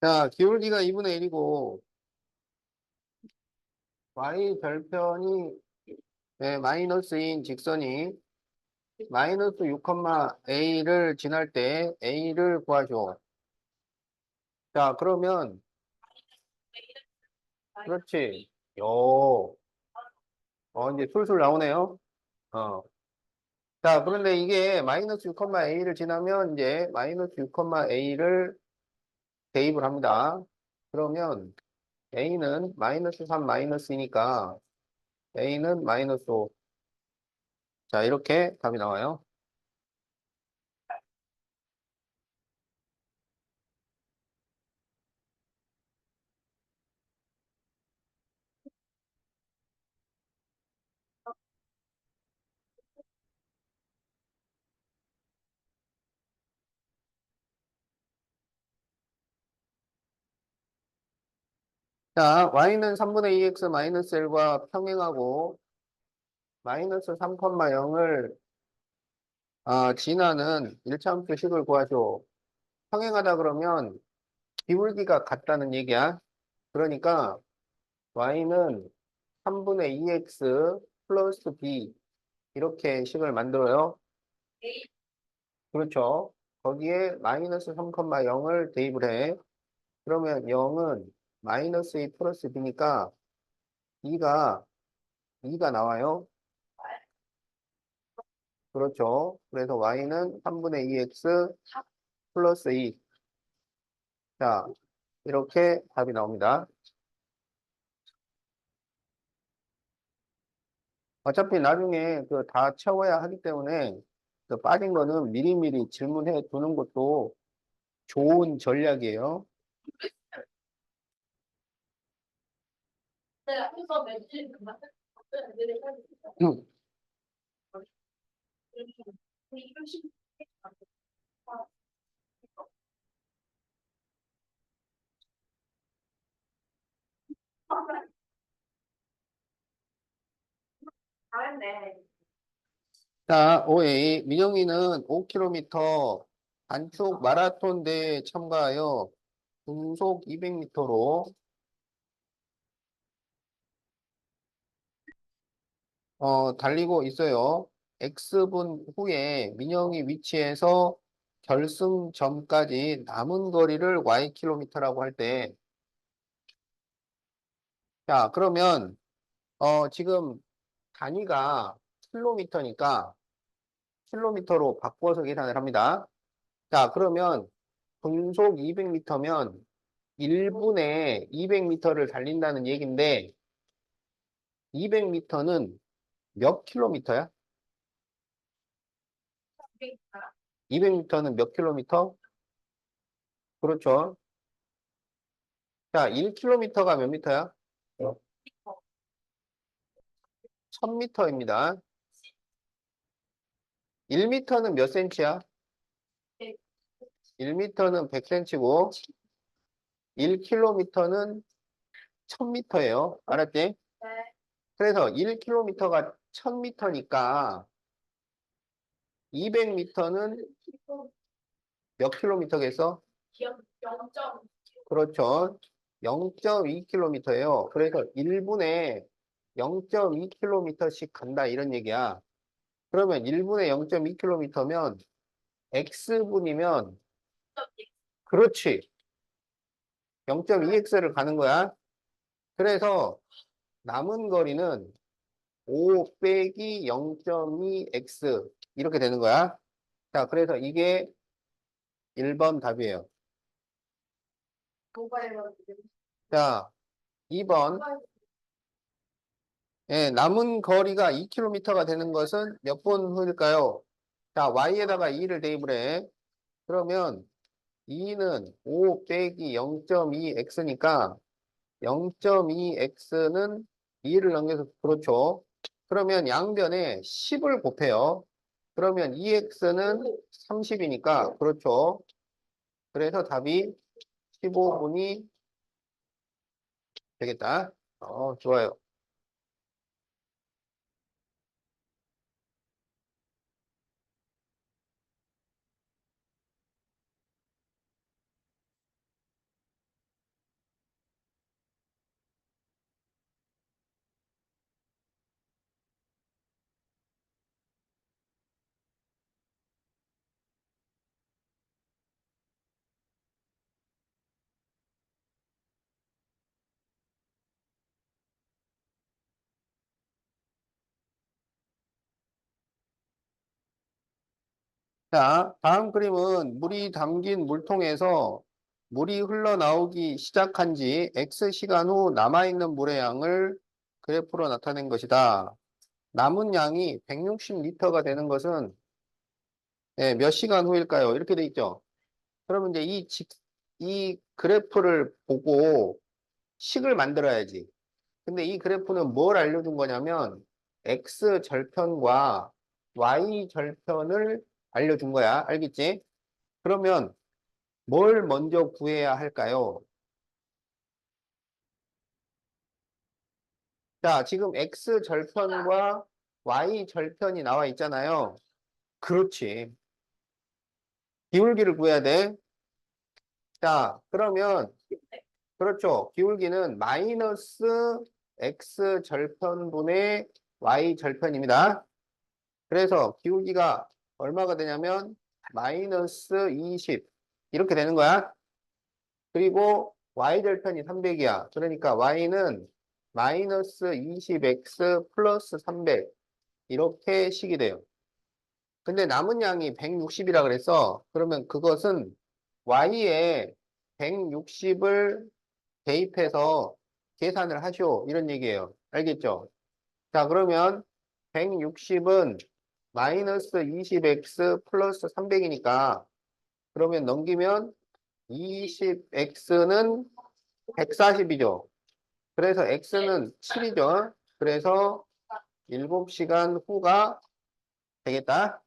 자, 기울기가 2분의 1이고, y 별편이 마이너스인 직선이 마이너스 6, a를 지날 때 a를 구하죠. 자, 그러면, 그렇지. 이제 술술 나오네요. 어. 자, 그런데 이게 마이너스 6, a를 지나면 이제 마이너스 6, a를 대입을 합니다. 그러면 a는 마이너스 3 마이너스이니까 a는 마이너스 5. 자, 이렇게 답이 나와요. 자, y는 3분의 2x 마이너스 1과 평행하고 마이너스 3, 0을 지나는 1차함수 식을 구하죠. 평행하다 그러면 기울기가 같다는 얘기야. 그러니까 y는 3분의 2x 플러스 b 이렇게 식을 만들어요. 그렇죠. 거기에 마이너스 3, 0을 대입을 해. 그러면 0은 마이너스 2 플러스 b니까 2가 나와요. 그렇죠. 그래서 y는 3분의 2x 플러스 2. 자, 이렇게 답이 나옵니다. 어차피 나중에 그 다 채워야 하기 때문에 그 빠진 거는 미리미리 질문해 두는 것도 좋은 전략이에요. 음. 자, OA. 민영이는 5km 단축 마라톤 대회에 참가하여 분속 200m로 달리고 있어요. X분 후에 민영이 위치에서 결승점까지 남은 거리를 Ykm라고 할 때, 자, 그러면, 지금 단위가 킬로미터니까 킬로미터로 바꿔서 계산을 합니다. 자, 그러면 분속 200m면 1분에 200m를 달린다는 얘기인데, 200m는 몇 킬로미터야? 200m는 몇 킬로미터? 그렇죠. 자, 1km가 몇 미터야? 1000m입니다. 1m는 몇 센치야? 1m는 100cm고 1km는 1000m예요. 알았지? 그래서 1km가 1000m니까 200m는 몇 킬로미터겠어? 그렇죠. 0.2km예요. 그래서 1분에 0.2km씩 간다 이런 얘기야. 그러면 1분에 0.2km면 x분이면 그렇지. 0.2x를 가는 거야. 그래서 남은 거리는 5 빼기 0.2x 이렇게 되는 거야. 자, 그래서 이게 1번 답이에요. 자, 2번. 예, 남은 거리가 2km가 되는 것은 몇 분 후일까요? 자, y에다가 2를 대입을 해. 그러면 2는 5 빼기 0.2x니까 0.2x는 2를 넘겨서 그렇죠. 그러면 양변에 10을 곱해요. 그러면 2x는 30이니까 그렇죠. 그래서 답이 15분이 되겠다. 좋아요. 자, 다음 그림은 물이 담긴 물통에서 물이 흘러나오기 시작한 지 X 시간 후 남아있는 물의 양을 그래프로 나타낸 것이다. 남은 양이 160리터가 되는 것은 몇 시간 후일까요? 이렇게 돼 있죠. 그러면 이제 이 그래프를 보고 식을 만들어야지. 근데 이 그래프는 뭘 알려준 거냐면 X 절편과 Y 절편을 알려준 거야. 알겠지? 그러면 뭘 먼저 구해야 할까요? 자, 지금 X 절편과 Y 절편이 나와 있잖아요. 그렇지. 기울기를 구해야 돼. 자, 그러면 그렇죠. 기울기는 마이너스 X 절편분의 Y 절편입니다. 그래서 기울기가 얼마가 되냐면 마이너스 20 이렇게 되는 거야. 그리고 Y절편이 300이야. 그러니까 Y는 마이너스 20X 플러스 300 이렇게 식이 돼요. 근데 남은 양이 160이라 그랬어. 그러면 그것은 Y에 160을 대입해서 계산을 하시오. 이런 얘기예요. 알겠죠? 자, 그러면 160은 마이너스 20x 플러스 300이니까 그러면 넘기면 20x는 140이죠. 그래서 x는 7이죠. 그래서 7시간 후가 되겠다.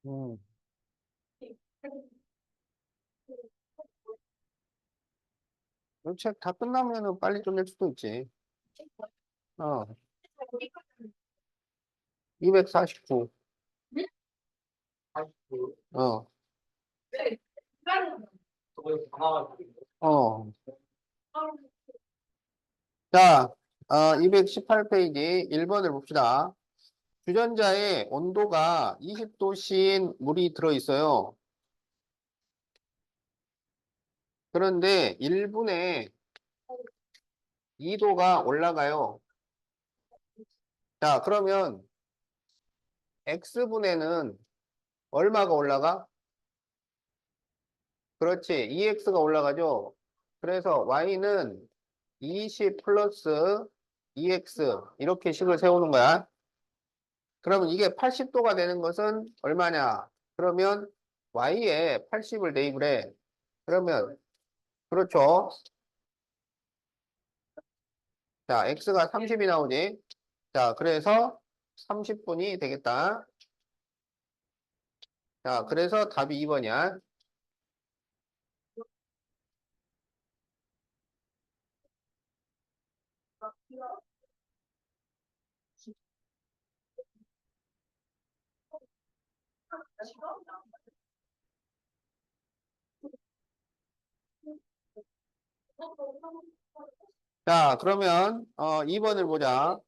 음, 책 다 끝나면은 빨리 끝낼 수도 있지. 어, 249. 어, 어. 자, 218페이지 1번을 봅시다. 주전자에 온도가 20도씨인 물이 들어있어요. 그런데 1분에 2도가 올라가요. 자, 그러면 X분에는 얼마가 올라가? 그렇지. 2X가 올라가죠. 그래서 Y는 20 플러스 2X 이렇게 식을 세우는 거야. 그러면 이게 80도가 되는 것은 얼마냐? 그러면 Y에 80을 대입을 해. 그러면 그렇죠. 자, X가 30이 나오지. 자, 그래서 30분이 되겠다. 자, 그래서 답이 2번이야. 자, 그러면 2번을 보자.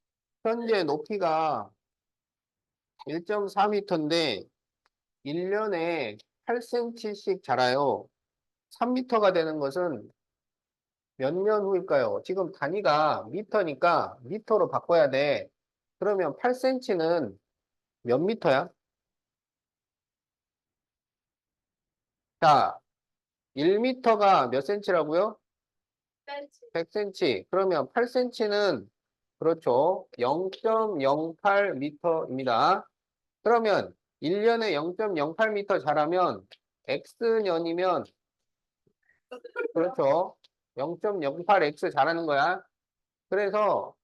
현재 높이가 1.4m인데 1년에 8cm씩 자라요. 3m가 되는 것은 몇 년 후일까요? 지금 단위가 미터니까 미터로 바꿔야 돼. 그러면 8cm는 몇 미터야? 자, 1미터가 몇 cm라고요? 100cm. 그러면 8cm는 그렇죠. 0.08m입니다. 그러면 1년에 0.08m 자라면 X년이면 그렇죠. 0.08X 자라는 거야. 그래서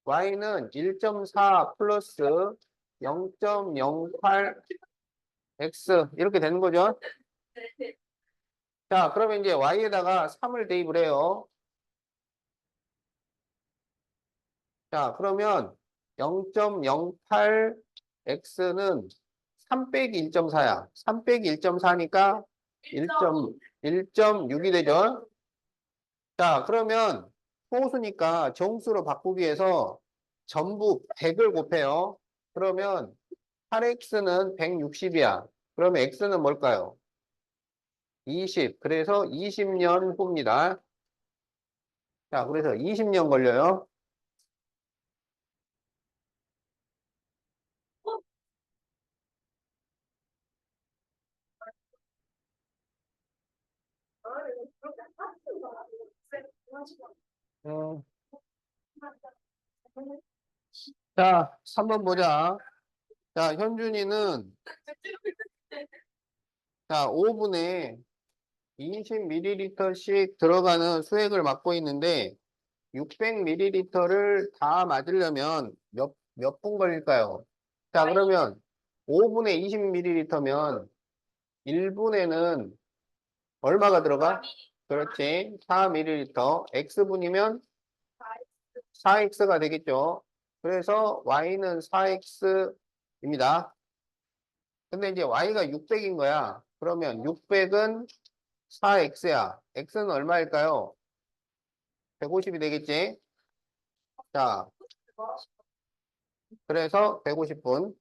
Y는 1.4 플러스 0.08X 이렇게 되는 거죠. 자, 그러면 이제 Y에다가 3을 대입을 해요. 자, 그러면 0.08x는 3 빼기 1.4야. 3 빼기 1.4니까 1.6이 되죠. 자, 그러면 소수니까 정수로 바꾸기 위해서 전부 100을 곱해요. 그러면 8x는 160이야. 그러면 x는 뭘까요? 20. 그래서 20년 후입니다. 자, 그래서 20년 걸려요. 어, 자, 3번 보자. 자, 현준이는 자, 5분에 20ml씩 들어가는 수액을 맞고 있는데 600ml를 다 맞으려면 몇 분 걸릴까요? 자, 그러면 5분에 20ml면 1분에는 얼마가 들어가? 그렇지. 4ml. X분이면 4X가 되겠죠. 그래서 Y는 4X입니다. 근데 이제 Y가 600인 거야. 그러면 600은 4X야. X는 얼마일까요? 150이 되겠지? 자, 그래서 150분.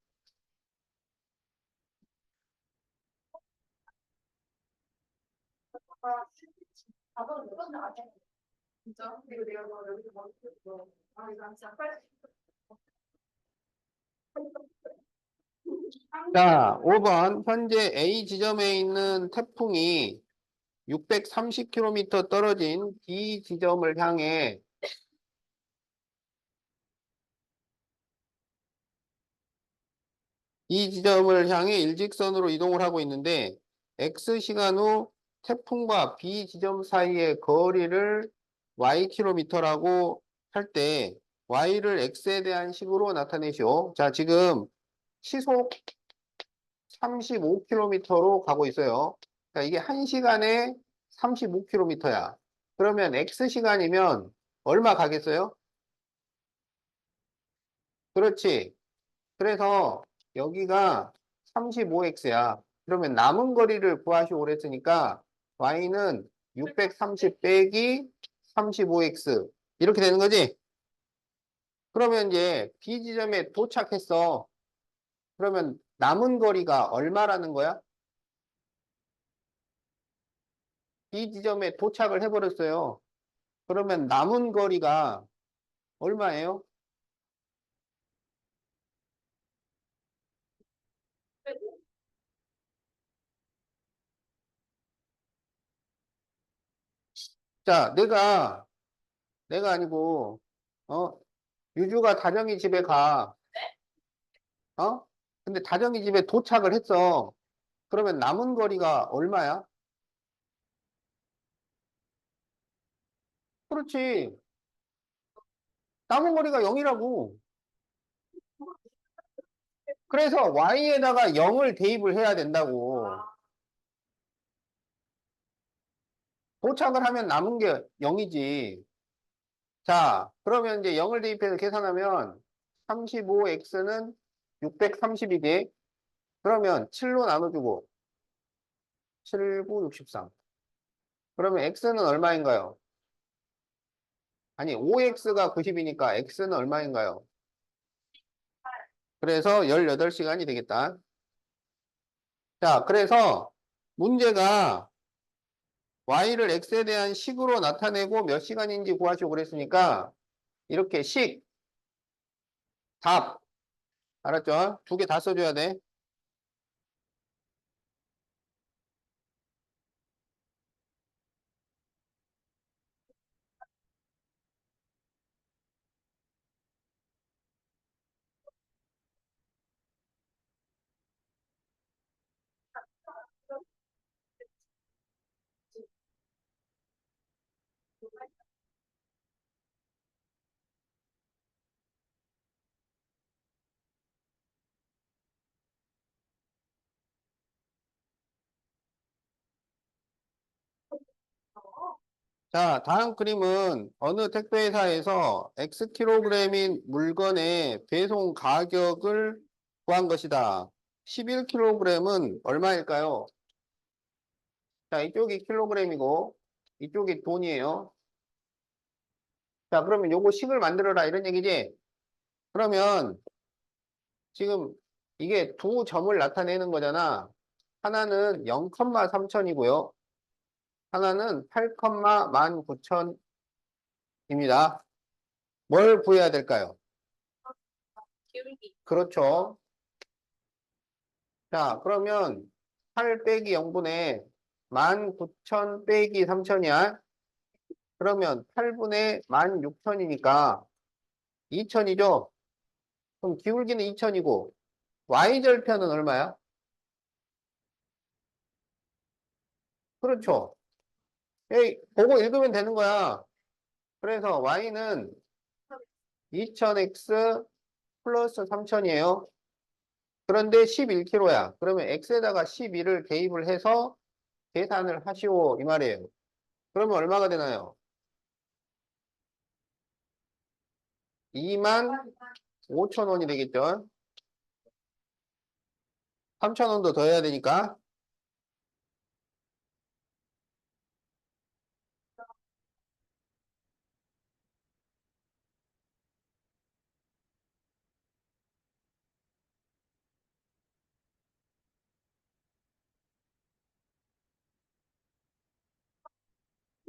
자, 5번. 현재 A 지점에 있는 태풍이 630km 떨어진 B 지점을 향해 이 지점을 향해 일직선으로 이동을 하고 있는데 X시간 후 태풍과 B 지점 사이의 거리를 Ykm라고 할 때 Y를 X에 대한 식으로 나타내시오. 자, 지금 시속 35km로 가고 있어요. 자, 이게 1시간에 35km야. 그러면 X시간이면 얼마 가겠어요? 그렇지. 그래서 여기가 35x야. 그러면 남은 거리를 구하시오 그랬으니까 y는 630 빼기 35x 이렇게 되는 거지? 그러면 이제 B 지점에 도착했어. 그러면 남은 거리가 얼마라는 거야? B 지점에 도착을 해버렸어요. 그러면 남은 거리가 얼마예요? 자, 내가 아니고 어 유주가 다정이 집에 가. 어? 근데 다정이 집에 도착을 했어. 그러면 남은 거리가 얼마야? 그렇지. 남은 거리가 0이라고. 그래서 y에다가 0을 대입을 해야 된다고. 도착을 하면 남은 게 0이지. 자, 그러면 이제 0을 대입해서 계산하면 35x는 630이지. 그러면 7로 나눠주고 7, 9, 63. 그러면 x는 얼마인가요? 아니, 5x가 90이니까 x는 얼마인가요? 그래서 18시간이 되겠다. 자, 그래서 문제가 y를 x에 대한 식으로 나타내고 몇 시간인지 구하시고 그랬으니까 이렇게 식, 답, 알았죠? 두 개 다 써줘야 돼. 자, 다음 그림은 어느 택배회사에서 X킬로그램인 물건의 배송 가격을 구한 것이다. 11kg은 얼마일까요? 자, 이쪽이 킬로그램이고 이쪽이 돈이에요. 자, 그러면 요거 식을 만들어라 이런 얘기지? 그러면 지금 이게 두 점을 나타내는 거잖아. 하나는 0,3천이고요. 하나는 8,19,000입니다. 뭘 구해야 될까요? 기울기. 그렇죠. 자, 그러면 8 빼기 0분의 19,000 빼기 3천이야. 그러면 8분의 16,000이니까 2,000이죠? 그럼 기울기는 2,000이고 y절편은 얼마야? 그렇죠. 에이, 보고 읽으면 되는 거야. 그래서 y는 2000x 플러스 3000이에요. 그런데 11kg야. 그러면 x에다가 12를 대입을 해서 계산을 하시오 이 말이에요. 그러면 얼마가 되나요? 25,000원이 되겠죠. 3,000원도 더 해야 되니까.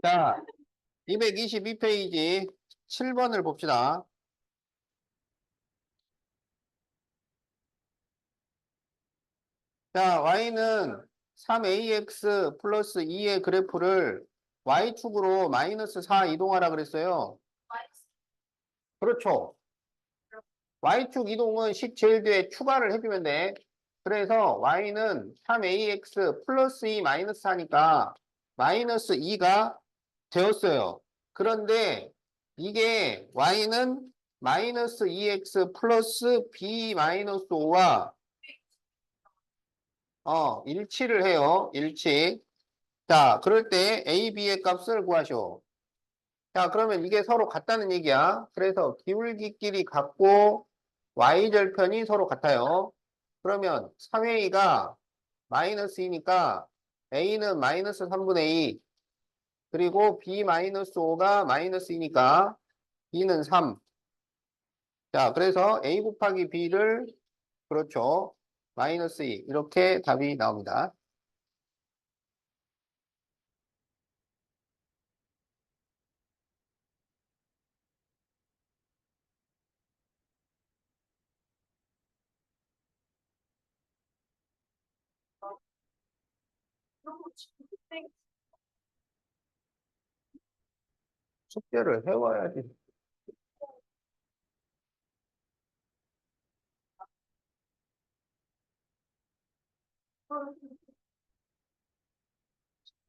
자, 222페이지 7번을 봅시다. 자, y는 3ax 플러스 2의 그래프를 y축으로 마이너스 4 이동하라 그랬어요. 그렇죠. y축 이동은 식 제일 뒤에 추가를 해주면 돼. 그래서 y는 3ax 플러스 2 마이너스 4니까 마이너스 2가 되었어요. 그런데 이게 y는 마이너스 2x 플러스 b 마이너스 5와 일치를 해요. 일치. 자, 그럴 때 a, b의 값을 구하시오. 자, 그러면 이게 서로 같다는 얘기야. 그래서 기울기끼리 같고 y절편이 서로 같아요. 그러면 3a가 마이너스 2니까 a는 마이너스 3분의 2 그리고 b 마이너스 5가 마이너스 2니까 b는 3. 자, 그래서 a 곱하기 b를 그렇죠. 마이너스 2 이렇게 답이 나옵니다. 숙제를 해와야지.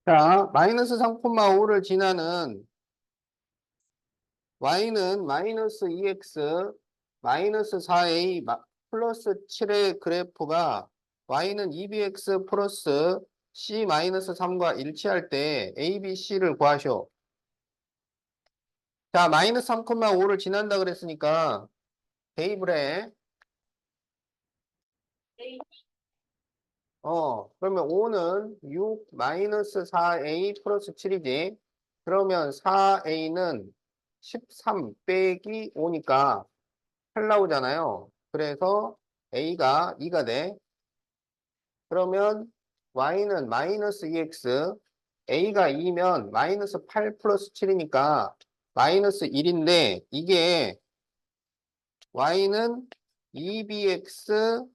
자, 마이너스 3,5를 지나는 y는 마이너스 2x 마이너스 4a 플러스 7의 그래프가 y는 2bx 플러스 c 마이너스 3과 일치할 때 a, b, c를 구하셔. 자, 마이너스 3,5를 지난다 그랬으니까 대입을 해. 그러면 5는 6 마이너스 4a 플러스 7이지. 그러면 4a는 13 빼기 5니까 8 나오잖아요. 그래서 a가 2가 돼. 그러면 y는 마이너스 2x, a가 2면 마이너스 8 플러스 7이니까 마이너스 1인데 이게 y는 2bx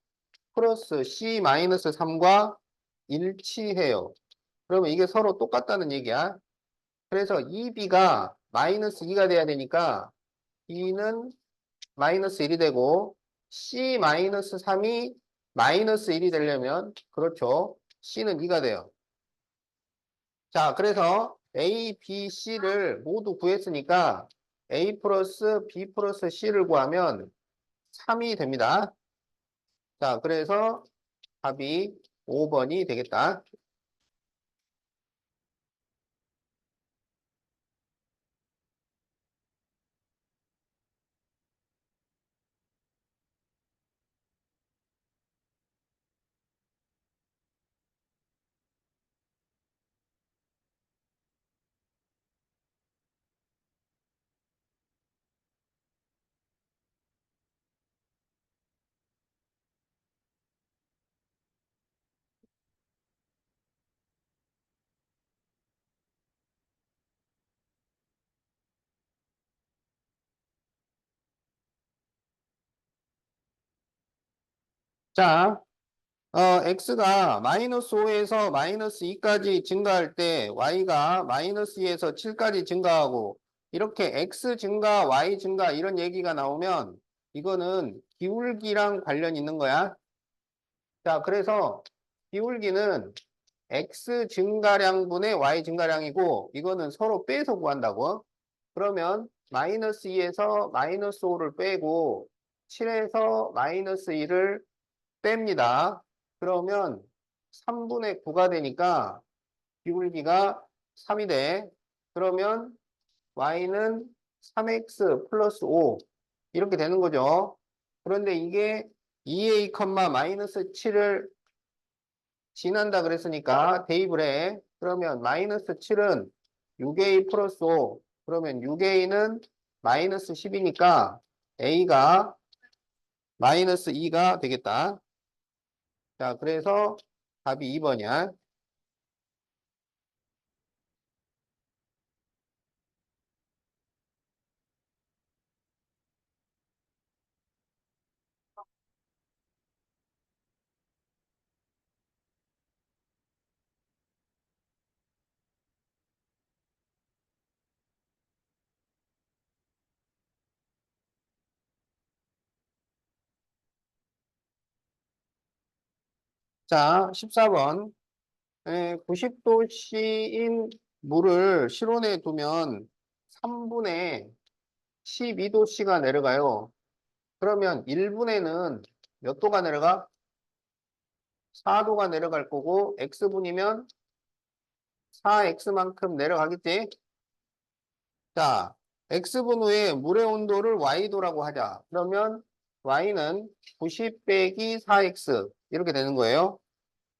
플러스 c 마이너스 3과 일치해요. 그러면 이게 서로 똑같다는 얘기야. 그래서 2b가 마이너스 2가 돼야 되니까 b는 마이너스 1이 되고 c 마이너스 3이 마이너스 1이 되려면 그렇죠. c는 2가 돼요. 자, 그래서 a, b, c를 모두 구했으니까 a 플러스 b 플러스 c를 구하면 3이 됩니다. 자, 그래서 답이 5번이 되겠다. 자, x가 마이너스 5에서 마이너스 2까지 증가할 때 y가 마이너스 2에서 7까지 증가하고 이렇게 x 증가, y 증가 이런 얘기가 나오면 이거는 기울기랑 관련 있는 거야. 자, 그래서 기울기는 x 증가량분의 y 증가량이고 이거는 서로 빼서 구한다고. 그러면 마이너스 2에서 마이너스 5를 빼고 7에서 마이너스 2를 뺍니다. 그러면 3분의 9가 되니까 기울기가 3이 돼. 그러면 y는 3x 플러스 5 이렇게 되는 거죠. 그런데 이게 2a, 마이너스 7을 지난다 그랬으니까 대입을 해. 그러면 마이너스 7은 6a 플러스 5. 그러면 6a는 마이너스 10이니까 a가 마이너스 2가 되겠다. 자, 그래서 답이 2번이야. 자, 14번. 90도씨인 물을 실온에 두면 3분의 12도씨가 내려가요. 그러면 1분에는 몇 도가 내려가? 4도가 내려갈 거고 x분이면 4x만큼 내려가겠지? 자, x분 후에 물의 온도를 y도라고 하자. 그러면 y는 90 빼기 4x 이렇게 되는 거예요.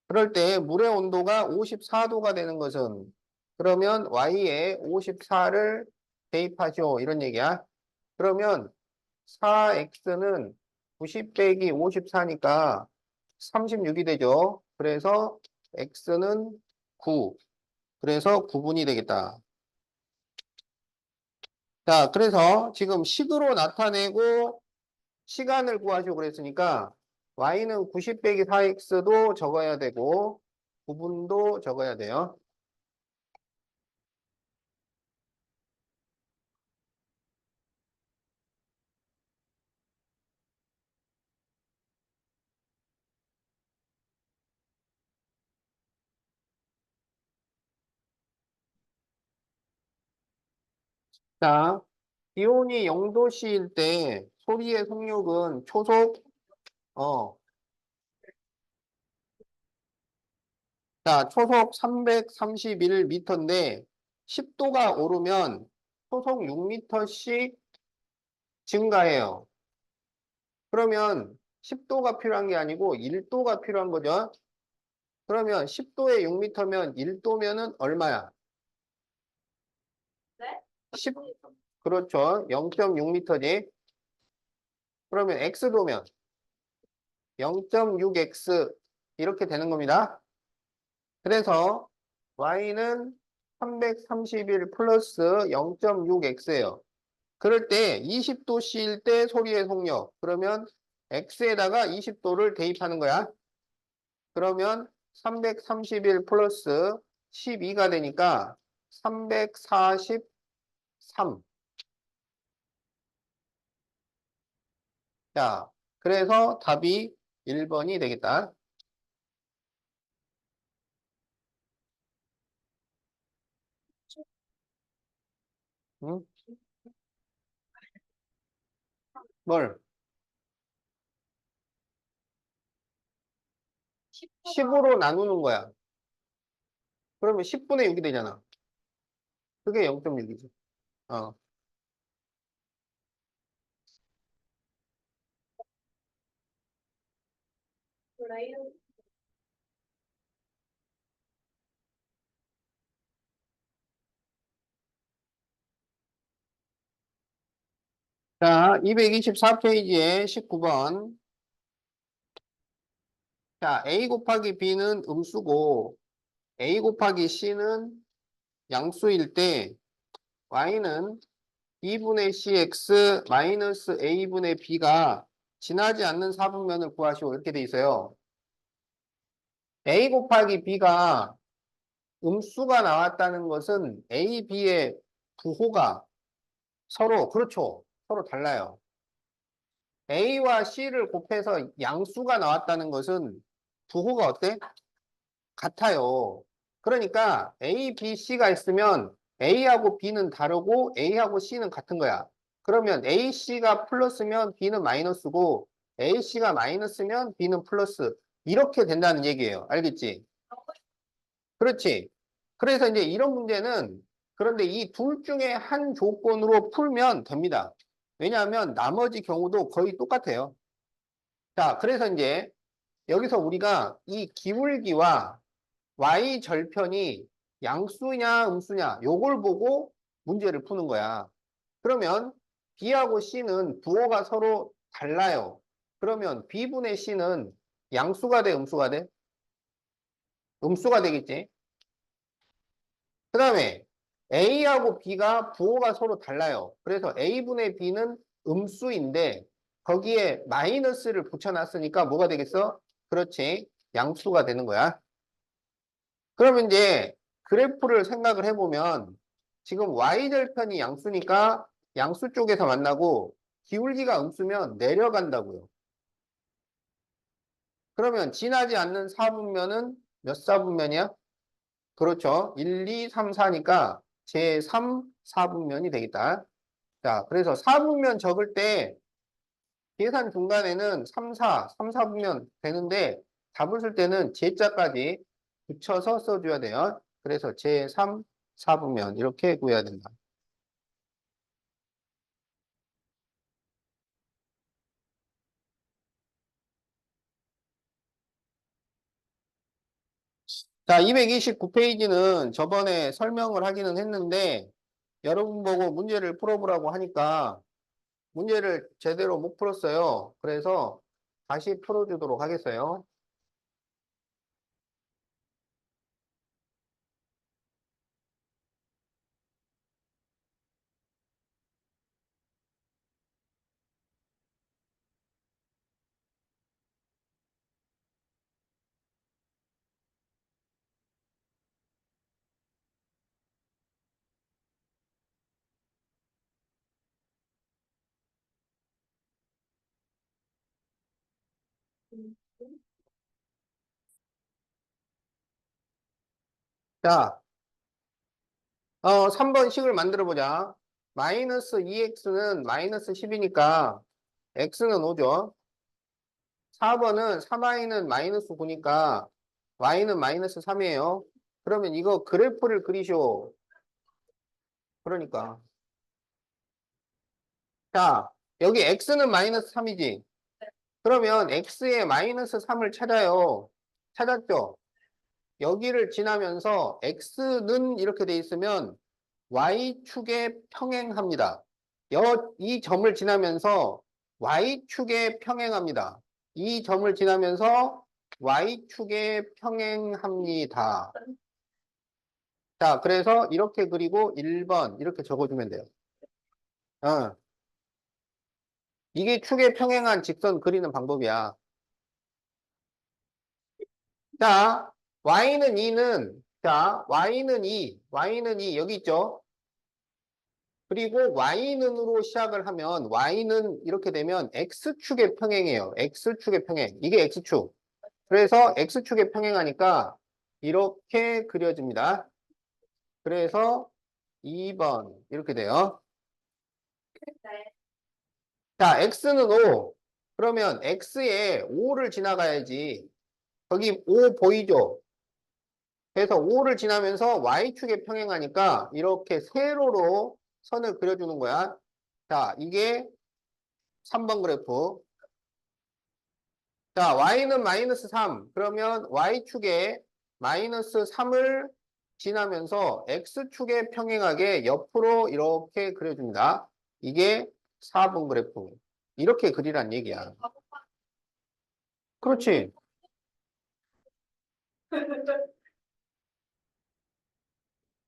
그럴 때 물의 온도가 54도가 되는 것은 그러면 y에 54를 대입하시오 이런 얘기야. 그러면 4x는 90 빼기 54니까 36이 되죠. 그래서 x는 9. 그래서 9분이 되겠다. 자, 그래서 지금 식으로 나타내고 시간을 구하시오 그랬으니까 y는 90 빼기 4x도 적어야 되고 9분도 적어야 돼요. 자, 기온이 0도씨일 때 소리의 속력은 초속, 어, 초속 331m인데 10도가 오르면 초속 6m씩 증가해요. 그러면 10도가 필요한 게 아니고 1도가 필요한 거죠. 그러면 10도에 6m면 1도면은 얼마야? 네? 10, 그렇죠. 0.6m지. 그러면 x도면 0.6x 이렇게 되는 겁니다. 그래서 y는 331 플러스 0.6x예요. 그럴 때 20도씨일 때 소리의 속력. 그러면 x에다가 20도를 대입하는 거야. 그러면 331 플러스 12가 되니까 343. 자, 그래서 답이 1번이 되겠다. 응? 뭘? 10으로 나누는 거야. 그러면 10분의 6이 되잖아. 그게 0.6이지. 어. 그래요? 자, 224페이지에 19번. 자, A 곱하기 B는 음수고, A 곱하기 C는 양수일 때, Y는 2분의 CX 마이너스 A분의 B가 지나지 않는 사분면을 구하시오. 이렇게 돼 있어요. A 곱하기 B가 음수가 나왔다는 것은 A, B의 부호가 서로, 그렇죠. 서로 달라요. A와 C를 곱해서 양수가 나왔다는 것은 부호가 어때? 같아요. 그러니까 A, B, C가 있으면 A하고 B는 다르고 A하고 C는 같은 거야. 그러면 AC가 플러스면 B는 마이너스고 AC가 마이너스면 B는 플러스. 이렇게 된다는 얘기예요. 알겠지? 그렇지. 그래서 이제 이런 문제는 그런데 이 둘 중에 한 조건으로 풀면 됩니다. 왜냐하면 나머지 경우도 거의 똑같아요. 자, 그래서 이제 여기서 우리가 이 기울기와 y 절편이 양수냐 음수냐 요걸 보고 문제를 푸는 거야. 그러면 b하고 c는 부호가 서로 달라요. 그러면 b분의 c는 양수가 돼 음수가 돼? 음수가 되겠지. 그 다음에 A하고 B가 부호가 서로 달라요. 그래서 A분의 B는 음수인데 거기에 마이너스를 붙여놨으니까 뭐가 되겠어? 그렇지. 양수가 되는 거야. 그러면 이제 그래프를 생각을 해보면 지금 Y절편이 양수니까 양수 쪽에서 만나고 기울기가 음수면 내려간다고요. 그러면 지나지 않는 사분면은 몇 사분면이야? 그렇죠. 1, 2, 3, 4니까 제3 사분면이 되겠다. 자, 그래서 사분면 적을 때 계산 중간에는 3, 4, 3, 4분면 되는데 답을 쓸 때는 제자까지 붙여서 써줘야 돼요. 그래서 제3 사분면 이렇게 구해야 된다. 자, 229페이지는 저번에 설명을 하기는 했는데 여러분 보고 문제를 풀어보라고 하니까 문제를 제대로 못 풀었어요. 그래서 다시 풀어주도록 하겠어요. 자, 3번 식을 만들어 보자. 마이너스 2x는 마이너스 10이니까 x는 5죠. 4번은 3i는 마이너스 9니까 y는 마이너스 3이에요. 그러면 이거 그래프를 그리쇼. 그러니까. 자, 여기 x는 마이너스 3이지. 그러면 x의 마이너스 3을 찾아요. 찾았죠? 여기를 지나면서 x는 이렇게 돼 있으면 y축에 평행합니다. 이 점을 지나면서 y축에 평행합니다. 이 점을 지나면서 y축에 평행합니다. 자, 그래서 이렇게 그리고 1번 이렇게 적어주면 돼요. 어, 이게 축에 평행한 직선 그리는 방법이야. 자, y는 2는 자, y는 2 여기 있죠? 그리고 y는으로 시작을 하면 y는 이렇게 되면 x축의 평행이에요. x축의 평행. 이게 x축. 그래서 x축의 평행하니까 이렇게 그려집니다. 그래서 2번 이렇게 돼요. 네. 자, x는 5. 그러면 x에 5를 지나가야지. 거기 5 보이죠? 그래서 5를 지나면서 y축에 평행하니까 이렇게 세로로 선을 그려주는 거야. 자, 이게 3번 그래프. 자, y는 마이너스 3. 그러면 y축에 마이너스 3을 지나면서 x축에 평행하게 옆으로 이렇게 그려줍니다. 이게 4번 그래프. 이렇게 그리란 얘기야. 그렇지.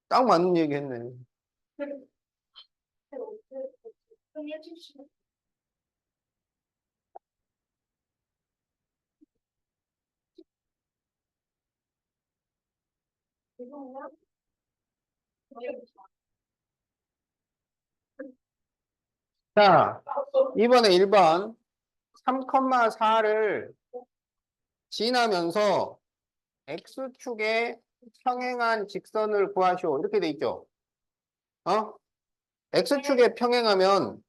딱 맞는 얘기 했네. 자, 이번에 1번 3,4를 지나면서 X축에 평행한 직선을 구하시오. 이렇게 돼 있죠. 어? X축에 평행하면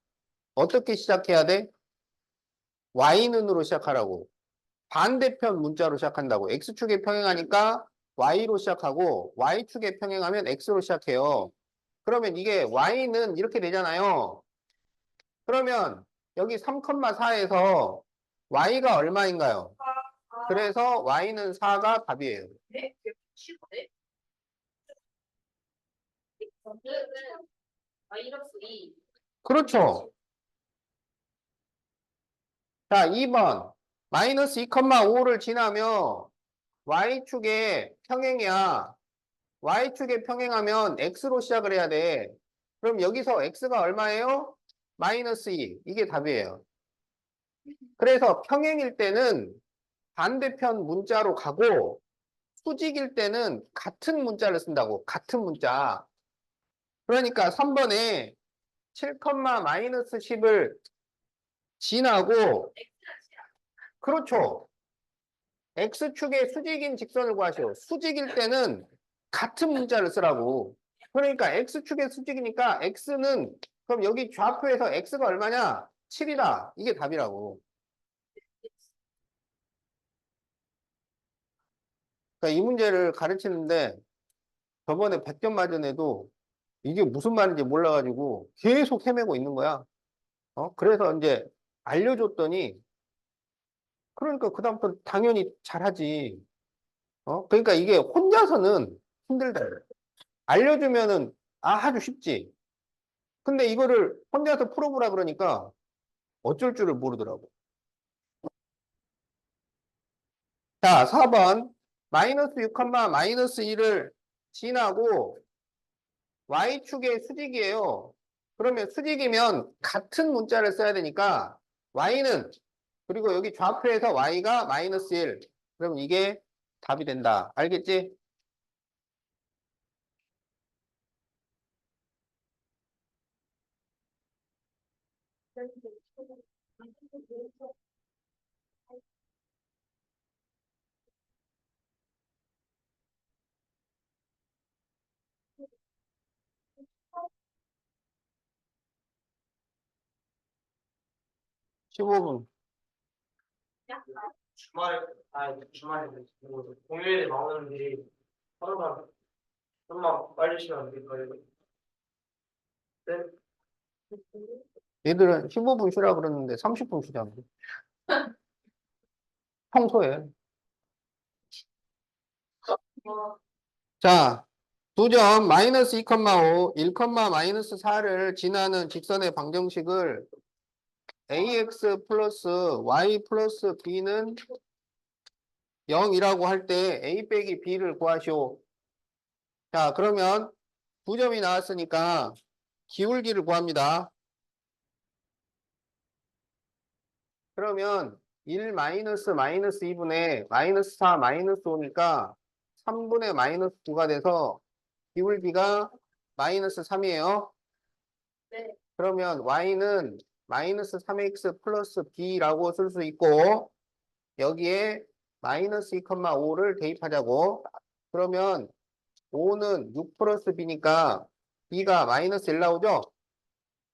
어떻게 시작해야 돼? Y는으로 시작하라고. 반대편 문자로 시작한다고. X축에 평행하니까 Y로 시작하고 Y축에 평행하면 X로 시작해요. 그러면 이게 Y는 이렇게 되잖아요. 그러면 여기 3,4에서 Y가 얼마인가요? 그래서 Y는 4가 답이에요. 네? 쉬운데? 저는 마이너스 2. 그렇죠. 자, 2번. 마이너스 2,5를 지나면 Y축에 평행이야. Y축에 평행하면 X로 시작을 해야 돼. 그럼 여기서 X가 얼마예요? 마이너스 2. 이게 답이에요. 그래서 평행일 때는 반대편 문자로 가고 수직일 때는 같은 문자를 쓴다고. 같은 문자. 그러니까 3번에 7, 마이너스 10을 지나고 그렇죠. X축의 수직인 직선을 구하시오. 수직일 때는 같은 문자를 쓰라고. 그러니까 X축의 수직이니까 X는 그럼 여기 좌표에서 X가 얼마냐? 7이다. 이게 답이라고. 그러니까 이 문제를 가르치는데 저번에 100점 맞은 애도 이게 무슨 말인지 몰라가지고 계속 헤매고 있는 거야. 그래서 이제 알려줬더니 그러니까 그다음부터 당연히 잘하지. 그러니까 이게 혼자서는 힘들다. 알려주면은 아주 쉽지. 근데 이거를 혼자서 풀어보라 그러니까 어쩔 줄을 모르더라고. 자, 4번. 마이너스 6, 마이너스 1을 지나고 Y축의 수직이에요. 그러면 수직이면 같은 문자를 써야 되니까 Y는 그리고 여기 좌표에서 Y가 마이너스 1. 그럼 이게 답이 된다. 알겠지? 네. 15분. 주말에 공휴일에 나오는데 하루만 좀만 빨리 시면 안 될까요? 네? 얘들은 15분 쉬라 그러는데 30분 쉬잖아. 평소에. 자, 두 점 마이너스 2,5, 1, 마이너스 4를 지나는 직선의 방정식을 ax 플러스 y 플러스 b는 0이라고 할 때 a 빼기 b를 구하시오. 자, 그러면 두 점이 나왔으니까 기울기를 구합니다. 그러면 1 마이너스 마이너스 2분의 마이너스 4 마이너스 5니까 3분의 마이너스 9가 돼서 기울기가 마이너스 3이에요. 네. 그러면 y는 마이너스 3x 플러스 b라고 쓸 수 있고 여기에 마이너스 2,5를 대입하자고. 그러면 5는 6 플러스 b니까 b가 마이너스 1 나오죠?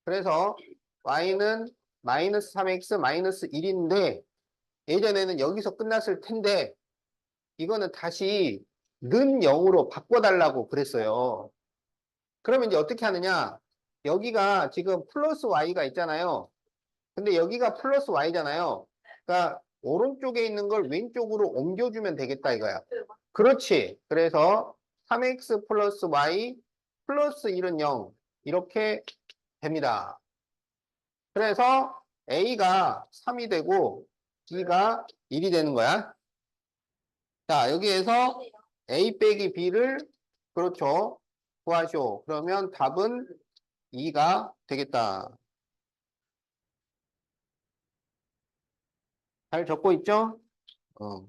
그래서 y는 마이너스 3x 마이너스 1인데 예전에는 여기서 끝났을 텐데 이거는 다시 는 0으로 바꿔달라고 그랬어요. 그러면 이제 어떻게 하느냐? 여기가 지금 플러스 y가 있잖아요. 근데 여기가 플러스 y잖아요. 그러니까 오른쪽에 있는 걸 왼쪽으로 옮겨주면 되겠다 이거야. 그렇지. 그래서 3x 플러스 y 플러스 1은 0 이렇게 됩니다. 그래서 a가 3이 되고 b가 1이 되는 거야. 자, 여기에서 a 빼기 b를 그렇죠. 구하시오. 그러면 답은 2가 되겠다. 잘 적고 있죠? 어.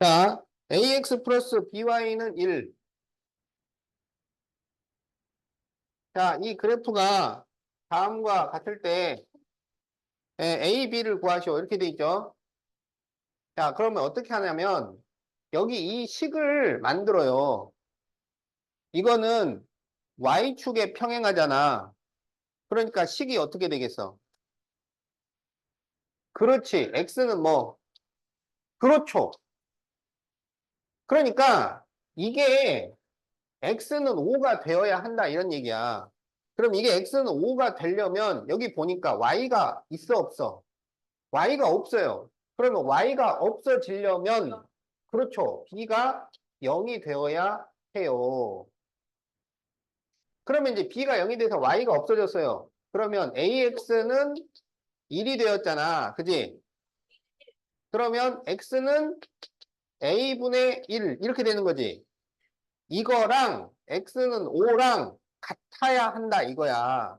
자, ax 플러스 by는 1. 자, 이 그래프가 다음과 같을 때 a, b를 구하시오. 이렇게 돼 있죠. 자, 그러면 어떻게 하냐면 여기 이 식을 만들어요. 이거는 y축에 평행하잖아. 그러니까 식이 어떻게 되겠어? 그렇지. x는 뭐? 그렇죠. 그러니까 이게 x는 5가 되어야 한다 이런 얘기야. 그럼 이게 x는 5가 되려면 여기 보니까 y가 있어 없어? y가 없어요. 그러면 y가 없어지려면 그렇죠. b가 0이 되어야 해요. 그러면 이제 b가 0이 돼서 y가 없어졌어요. 그러면 ax는 1이 되었잖아. 그지? 그러면 x는 a분의 1 이렇게 되는 거지. 이거랑 x는 5랑 같아야 한다 이거야.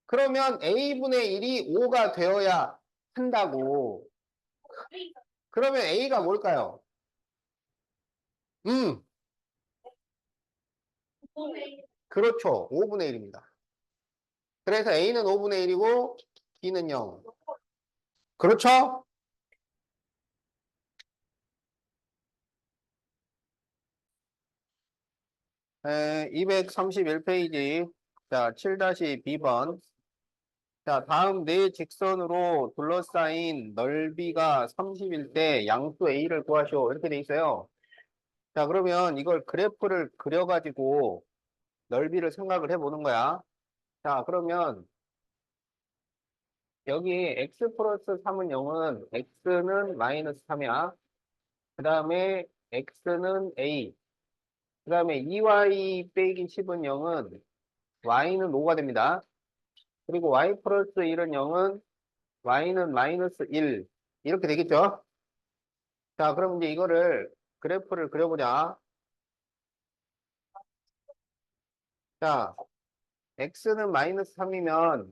그러면 a분의 1이 5가 되어야 한다고. 그러면 a가 뭘까요? 음, 그렇죠. 5분의 1입니다. 그래서 a는 5분의 1이고 b는 0. 그렇죠? 231페이지. 자, 7-B번. 자, 다음 네 직선으로 둘러싸인 넓이가 30일 때 양수 A를 구하시오. 이렇게 돼 있어요. 자, 그러면 이걸 그래프를 그려가지고 넓이를 생각을 해보는 거야. 자, 그러면 여기 x 플러스 3은 0은 x는 마이너스 3이야. 그 다음에 x는 A. 그 다음에 2y 빼기 10은 0은 y는 5가 됩니다. 그리고 y 플러스 1은 0은 y는 마이너스 1. 이렇게 되겠죠? 자, 그럼 이제 이거를 그래프를 그려보자. 자, x는 마이너스 3이면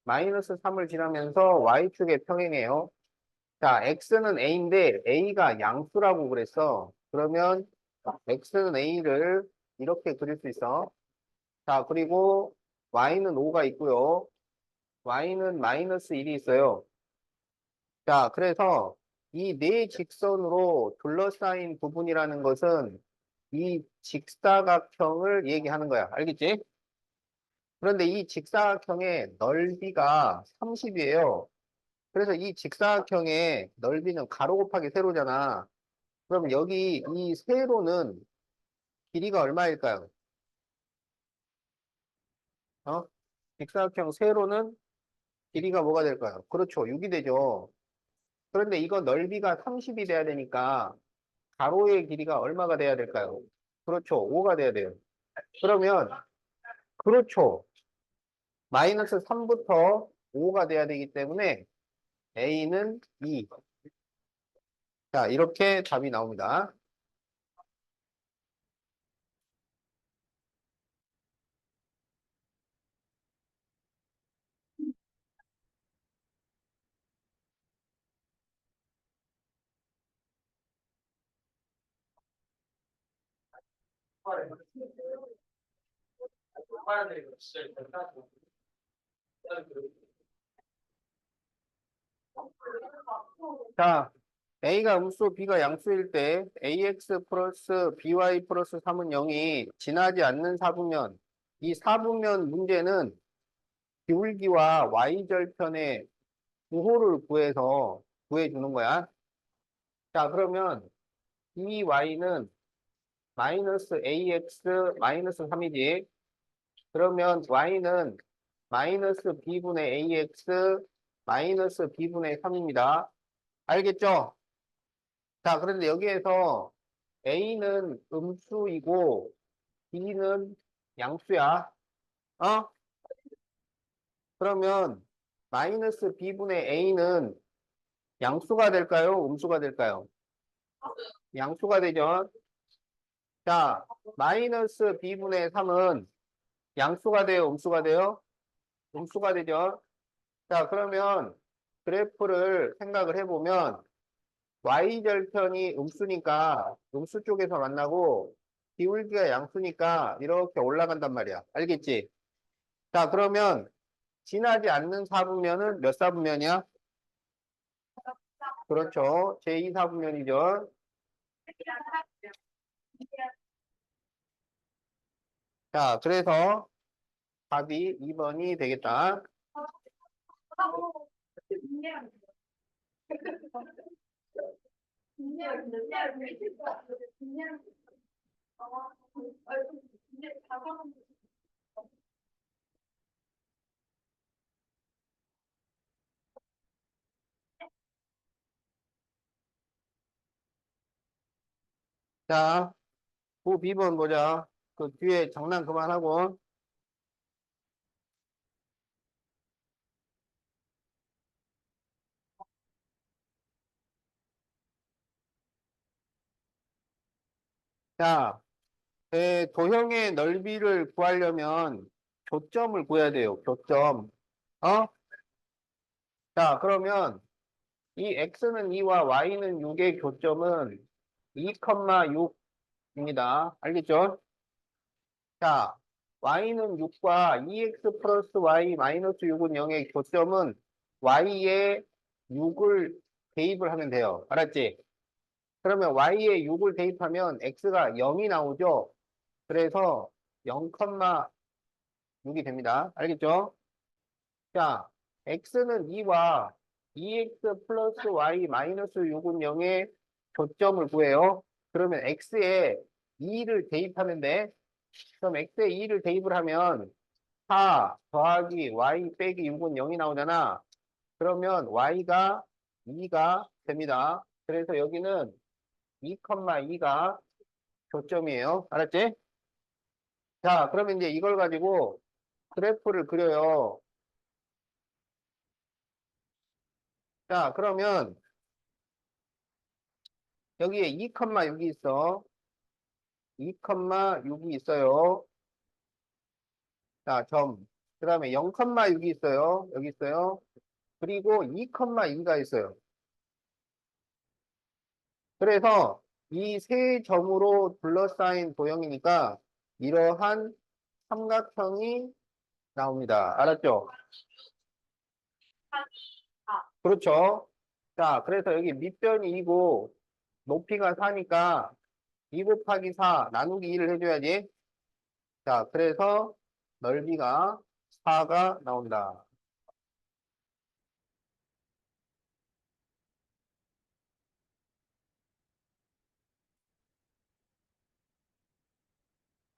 마이너스 3을 지나면서 y축에 평행해요. 자, x는 a인데 a가 양수라고 그랬어. 그러면 x는 a를 이렇게 그릴 수 있어. 자, 그리고 y는 5가 있고요. y는 마이너스 1이 있어요. 자, 그래서 이 네 직선으로 둘러싸인 부분이라는 것은 이 직사각형을 얘기하는 거야. 알겠지? 그런데 이 직사각형의 넓이가 30이에요. 그래서 이 직사각형의 넓이는 가로 곱하기 세로잖아. 그럼 여기 이 세로는 길이가 얼마일까요? 어? 직사각형 세로는 길이가 뭐가 될까요? 그렇죠. 6이 되죠. 그런데 이거 넓이가 30이 돼야 되니까 가로의 길이가 얼마가 돼야 될까요? 그렇죠. 5가 돼야 돼요. 그러면 그렇죠. 마이너스 3부터 5가 돼야 되기 때문에 A는 2. 자, 이렇게 답이 나옵니다. 자, A가 음수, B가 양수일 때 AX 플러스 BY 플러스 3은 0이 지나지 않는 사분면. 이 사분면 문제는 기울기와 Y절편의 부호를 구해서 구해주는 거야. 자, 그러면 이 Y는 마이너스 AX 마이너스 3이지. 그러면 Y는 마이너스 B분의 AX 마이너스 B분의 3입니다. 알겠죠? 자, 그런데 여기에서 A는 음수이고 B는 양수야. 어? 그러면 마이너스 B분의 A는 양수가 될까요? 음수가 될까요? 양수가 되죠. 자, 마이너스 B분의 3은 양수가 돼요? 음수가 돼요? 음수가 되죠. 자, 그러면 그래프를 생각을 해보면 y절편이 음수니까 음수 쪽에서 만나고 기울기가 양수니까 이렇게 올라간단 말이야. 알겠지? 자, 그러면 지나지 않는 사분면은 몇 사분면이야? 그렇죠. 제2사분면이죠. 자, 그래서 답이 2번이 되겠다. 자, 9B번 보자. 그 뒤에 장난 그만하고. 자, 도형의 넓이를 구하려면 교점을 구해야 돼요. 교점. 어? 자, 그러면 이 x는 2와 y는 6의 교점은 2,6입니다. 알겠죠? 자, y는 6과 2x 플러스 y 마이너스 6은 0의 교점은 y에 6을 대입을 하면 돼요. 알았지? 그러면 y에 6을 대입하면 x가 0이 나오죠? 그래서 0,6이 됩니다. 알겠죠? 자, x는 2와 2x 플러스 y 마이너스 6은 0의 교점을 구해요. 그러면 x에 2를 대입하면 돼. 그럼 x에 2를 대입을 하면 4 더하기 y 빼기 6은 0이 나오잖아. 그러면 y가 2가 됩니다. 그래서 여기는 2,2가 교점이에요. 알았지? 자, 그러면 이제 이걸 가지고 그래프를 그려요. 자, 그러면 여기에 2,6이 있어. 2,6이 있어요. 자, 점. 그 다음에 0,6이 있어요. 여기 있어요. 그리고 2,2가 있어요. 그래서 이 세 점으로 둘러싸인 도형이니까 이러한 삼각형이 나옵니다. 알았죠? 그렇죠? 자, 그래서 여기 밑변이 2고 높이가 4니까 2 곱하기 4 나누기 1을 해줘야지. 자, 그래서 넓이가 4가 나온다.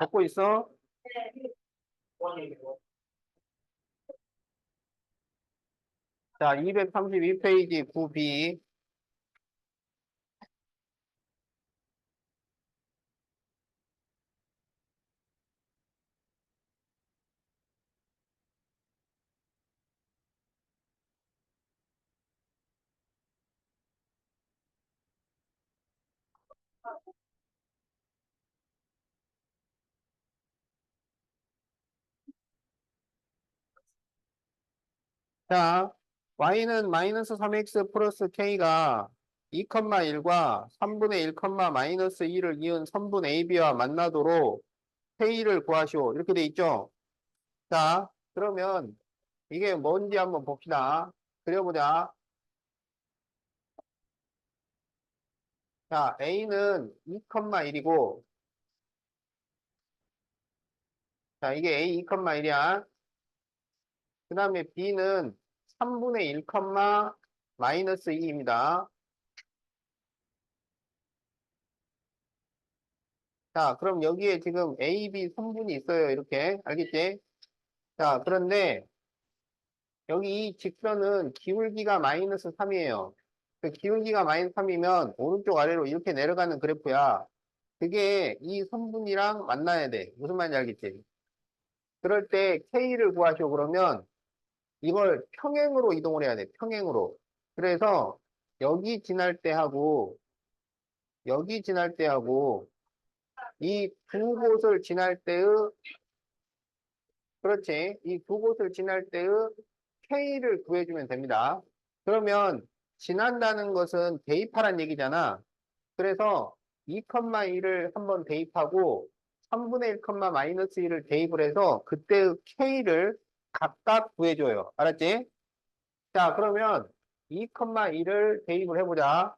적고 있어? 자, 232페이지 9B. 자, y는 마이너스 3x 플러스 k가 2,1과 3분의 1, 마이너스 2를 이은 선분 AB와 만나도록 k를 구하시오. 이렇게 돼 있죠? 자, 그러면 이게 뭔지 한번 봅시다. 그려보자. 자, a는 2,1이고, 자, 이게 a 2,1이야. 그 다음에 b는 3분의 1, 마이너스 2입니다. 자, 그럼 여기에 지금 A, B 성분이 있어요. 이렇게. 알겠지? 자, 그런데 여기 이 직선은 기울기가 마이너스 3이에요. 그 기울기가 마이너스 3이면 오른쪽 아래로 이렇게 내려가는 그래프야. 그게 이 성분이랑 만나야 돼. 무슨 말인지 알겠지? 그럴 때 K를 구하시오. 그러면 이걸 평행으로 이동을 해야 돼. 평행으로. 그래서 여기 지날 때 하고 여기 지날 때 하고 이 두 곳을 지날 때의 그렇지. 이 두 곳을 지날 때의 K를 구해주면 됩니다. 그러면 지난다는 것은 대입하란 얘기잖아. 그래서 2,2를 한번 대입하고 3분의 1, 마이너스 1을 대입을 해서 그때 K를 각각 구해줘요. 알았지? 자, 그러면 2,1을 대입을 해보자.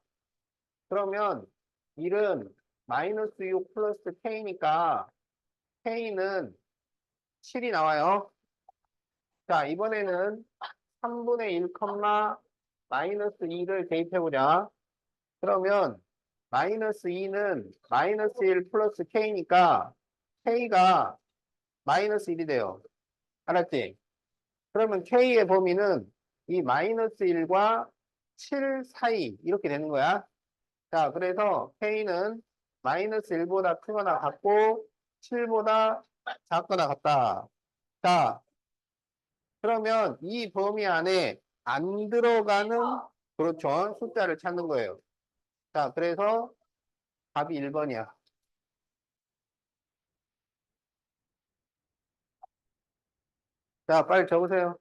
그러면 1은 마이너스 6 플러스 K니까 K는 7이 나와요. 자, 이번에는 3분의 1, 마이너스 2를 대입해보자. 그러면 마이너스 2는 마이너스 1 플러스 K니까 K가 마이너스 1이 돼요. 알았지? 그러면 K의 범위는 이 마이너스 1과 7 사이 이렇게 되는 거야. 자, 그래서 K는 마이너스 1보다 크거나 같고 7보다 작거나 같다. 자, 그러면 이 범위 안에 안 들어가는 그렇죠. 숫자를 찾는 거예요. 자, 그래서 답이 1번이야. 자, 빨리 적으세요.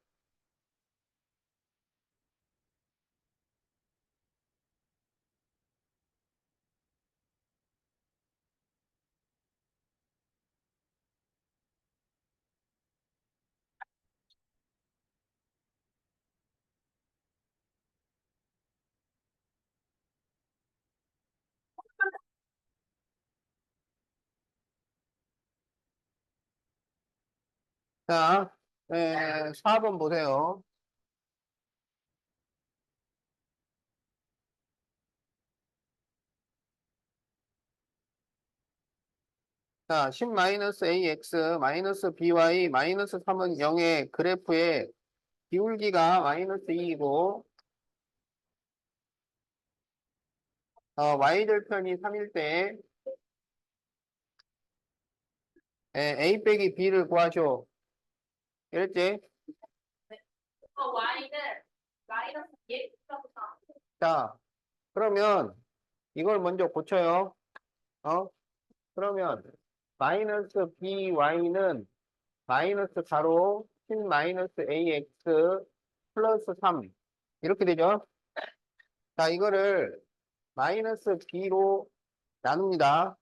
자, 4번 보세요. 자, 10-ax 마이너스 by 마이너스 3은 0의 그래프의 기울기가 마이너스 2이고 y절편이 3일 때 a 빼기 b를 구하쇼. 이랬지? Y는 마이너스 X부터 자, 그러면 이걸 먼저 고쳐요. 어? 그러면 마이너스 by는 마이너스 가로 10 마이너스 ax 플러스 3 이렇게 되죠? 자, 이거를 마이너스 b로 나눕니다.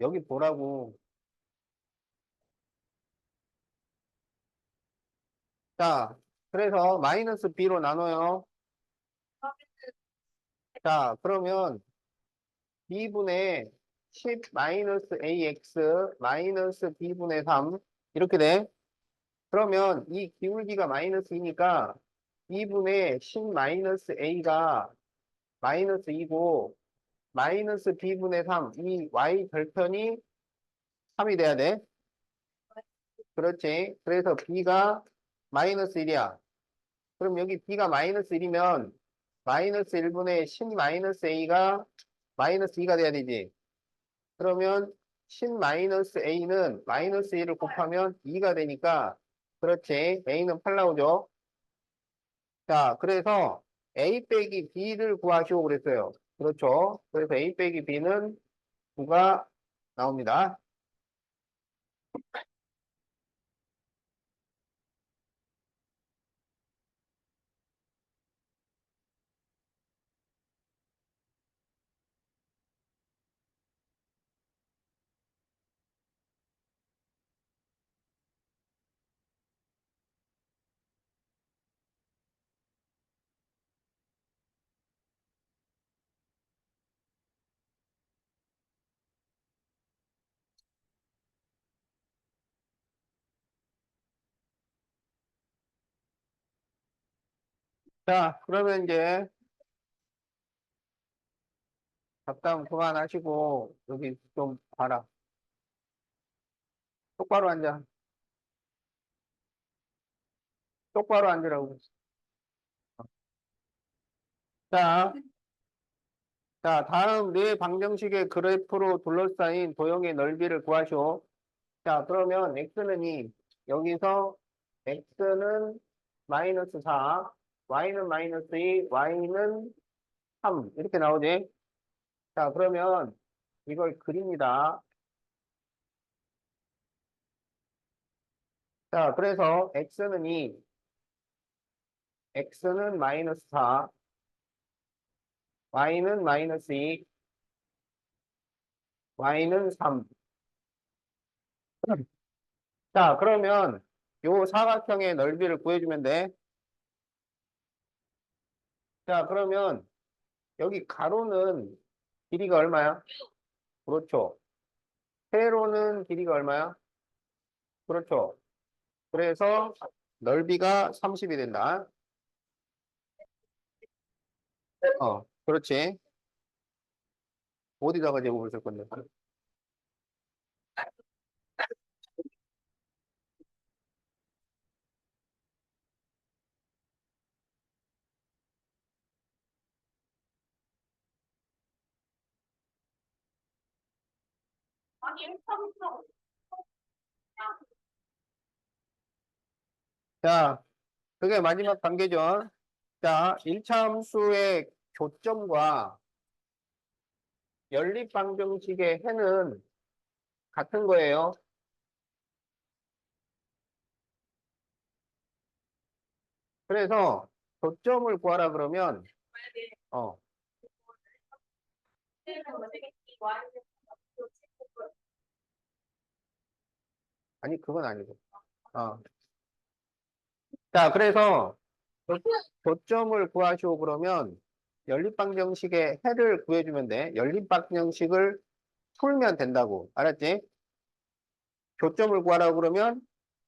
여기 보라고. 자, 그래서 마이너스 b로 나눠요. 자, 그러면 b분의 10 마이너스 ax 마이너스 b분의 3 이렇게 돼. 그러면 이 기울기가 마이너스 2니까 2분의 10 마이너스 a가 마이너스 2고 마이너스 b분의 3, 이 y 절편이 3이 돼야 돼. 그렇지. 그래서 b가 마이너스 1이야. 그럼 여기 b가 마이너스 1이면 마이너스 1분의 10 마이너스 a가 마이너스 2가 돼야 되지. 그러면 10 마이너스 a는 마이너스 1을 곱하면 2가 되니까 그렇지. a는 8 나오죠. 자, 그래서 a 빼기 b를 구하시오 그랬어요. 그렇죠. 그래서 a 빼기 b는 9가 나옵니다. 자, 그러면 이제 잡담 그만하시고 여기 좀 봐라. 똑바로 앉아. 똑바로 앉으라고. 자, 자, 다음 네 방정식의 그래프로 둘러싸인 도형의 넓이를 구하시오. 자, 그러면 x는 2. 여기서 x는 마이너스 4, y는 마이너스 2, y는 3. 이렇게 나오지? 자, 그러면 이걸 그립니다. 자, 그래서 x는 2, x는 마이너스 4, y는 마이너스 2, y는 3. 자, 그러면 요 사각형의 넓이를 구해주면 돼. 자, 그러면 여기 가로는 길이가 얼마야? 그렇죠. 세로는 길이가 얼마야? 그렇죠. 그래서 넓이가 30이 된다. 그렇지. 어디다가 제곱을 쓸 건데? 아니, 1.3. 자, 그게 마지막 단계죠. 자, 1차 함수의 교점과 연립방정식의 해는 같은 거예요. 그래서 교점을 구하라 그러면, 어, 아니, 그건 아니고. 어. 자, 그래서 교- 교점을 구하시오 그러면 연립방정식의 해를 구해주면 돼. 연립방정식을 풀면 된다고. 알았지? 교점을 구하라고 그러면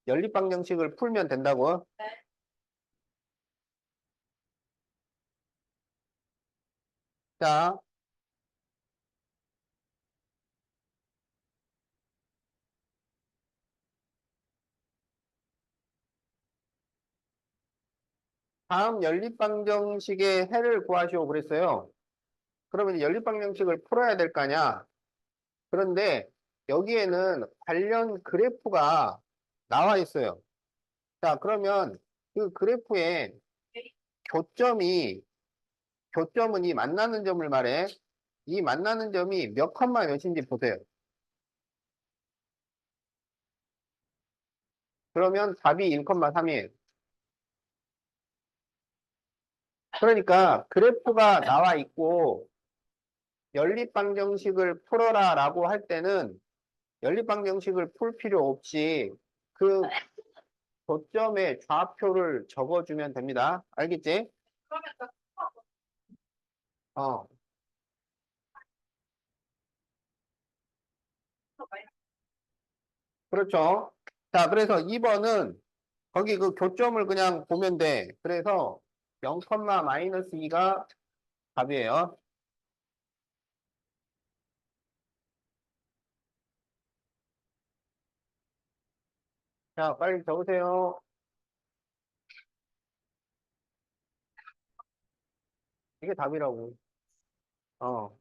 연립방정식을 풀면 된다고. 자, 다음 연립방정식의 해를 구하시오 그랬어요. 그러면 연립방정식을 풀어야 될 거 아니야. 그런데 여기에는 관련 그래프가 나와 있어요. 자, 그러면 그 그래프에 교점이, 교점은 이 만나는 점을 말해. 이 만나는 점이 몇 컴마 몇인지 보세요. 그러면 답이 1,3이에요. 그러니까 그래프가 나와 있고 연립방정식을 풀어라 라고 할 때는 연립방정식을 풀 필요 없이 그 교점의 좌표를 적어주면 됩니다. 알겠지? 그러면 저 어, 그렇죠. 자, 그래서 2번은 거기 그 교점을 그냥 보면 돼. 그래서 0, 마이너스 2가 답이에요. 자, 빨리 적으세요. 이게 답이라고. 어.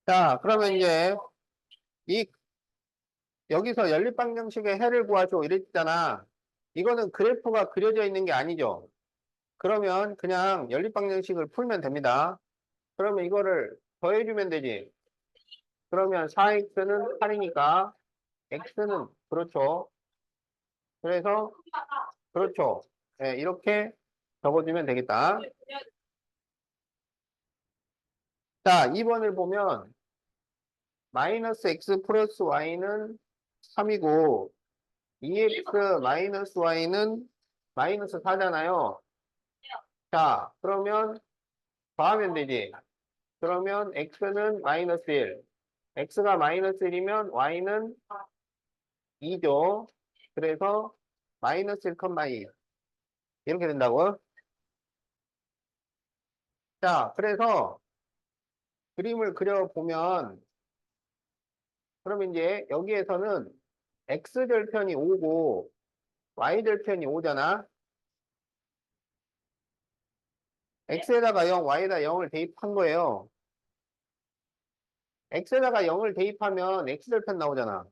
자, 그러면 이제 이 여기서 연립방정식의 해를 구하죠. 이랬잖아. 이거는 그래프가 그려져 있는 게 아니죠. 그러면 그냥 연립방정식을 풀면 됩니다. 그러면 이거를 더해주면 되지. 그러면 4x는 8이니까 x는 그렇죠. 그래서 그렇죠. 네, 이렇게 적어주면 되겠다. 자, 2번을 보면 마이너스 x 플러스 y는 3이고 2x 마이너스 y는 마이너스 4잖아요. 자, 그러면 더하면 되지. 그러면 x는 마이너스 1. x가 마이너스 1이면 y는 2죠. 그래서 마이너스 1,2. 이렇게 된다고. 자, 그래서 그림을 그려보면 그러면 이제 여기에서는 x절편이 5고 y절편이 5잖아. x에다가 0, y에다 0을 대입한 거예요. x에다가 0을 대입하면 x절편 나오잖아.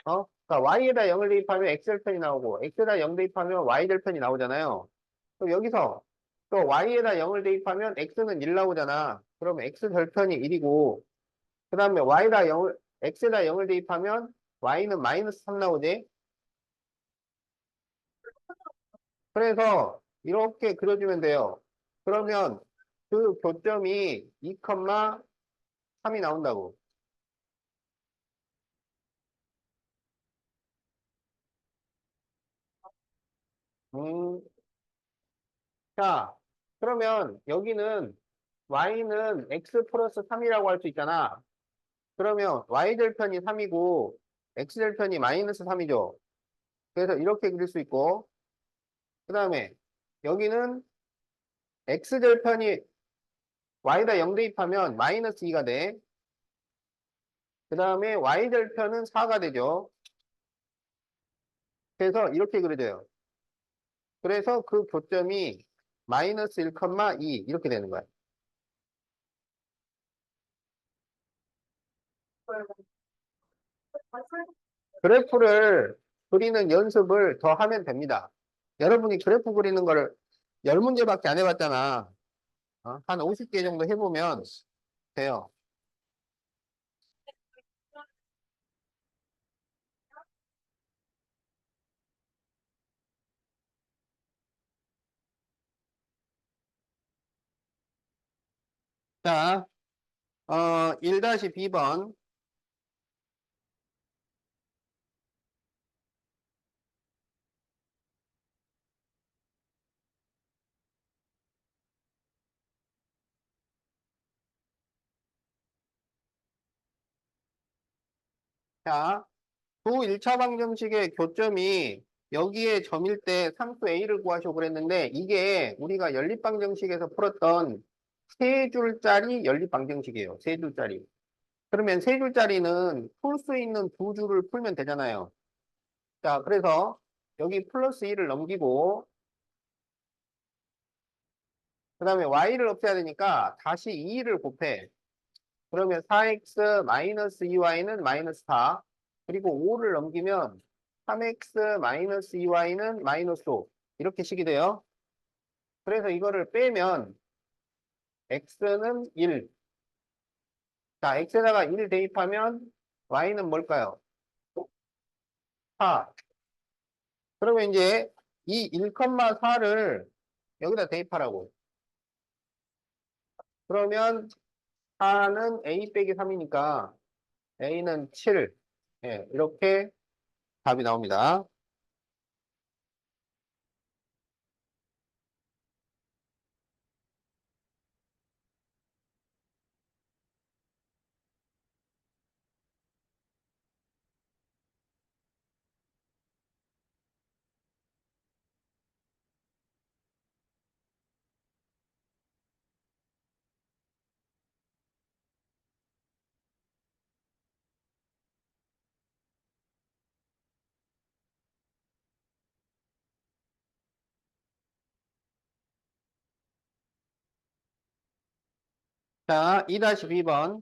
그러니까 y에다 0을 대입하면 x절편이 나오고 x에다 0 대입하면 y절편이 나오잖아요. 그럼 여기서 또 y에다 0을 대입하면 x는 1 나오잖아. 그러면 x절편이 1이고 그 다음에 x에다 0을 대입하면 y는 마이너스 3 나오지. 그래서 이렇게 그려주면 돼요. 그러면 그 교점이 2,3이 나온다고. 음, 자, 그러면 여기는 y는 x 플러스 3이라고 할 수 있잖아. 그러면 y절편이 3이고 x절편이 마이너스 3이죠. 그래서 이렇게 그릴 수 있고 그 다음에 여기는 x절편이 y에다 0 대입하면 마이너스 2가 돼. 그 다음에 y절편은 4가 되죠. 그래서 이렇게 그려져요. 그래서 그 교점이 마이너스 1,2 이렇게 되는 거야. 그래프를 그리는 연습을 더 하면 됩니다. 여러분이 그래프 그리는 거를 10문제밖에 안 해봤잖아. 한 50개 정도 해보면 돼요. 자, 1-B번. 자, 두 1차 방정식의 교점이 여기에 점일 때 상수 A를 구하시오 그랬는데 이게 우리가 연립방정식에서 풀었던 세 줄짜리 연립방정식이에요. 세 줄짜리. 그러면 세 줄짜리는 풀 수 있는 두 줄을 풀면 되잖아요. 자, 그래서 여기 플러스 1을 넘기고 그 다음에 y를 없애야 되니까 다시 2를 곱해. 그러면 4x 마이너스 2y는 마이너스 4. 그리고 5를 넘기면 3x 마이너스 2y는 마이너스 5. 이렇게 식이 돼요. 그래서 이거를 빼면 x는 1. 자, x에다가 1 대입하면 y는 뭘까요? 4. 그러면 이제 이 1,4를 여기다 대입하라고. 그러면 4는 a 빼기 3이니까 a는 7. 예, 이렇게 답이 나옵니다. 자, 2-B번.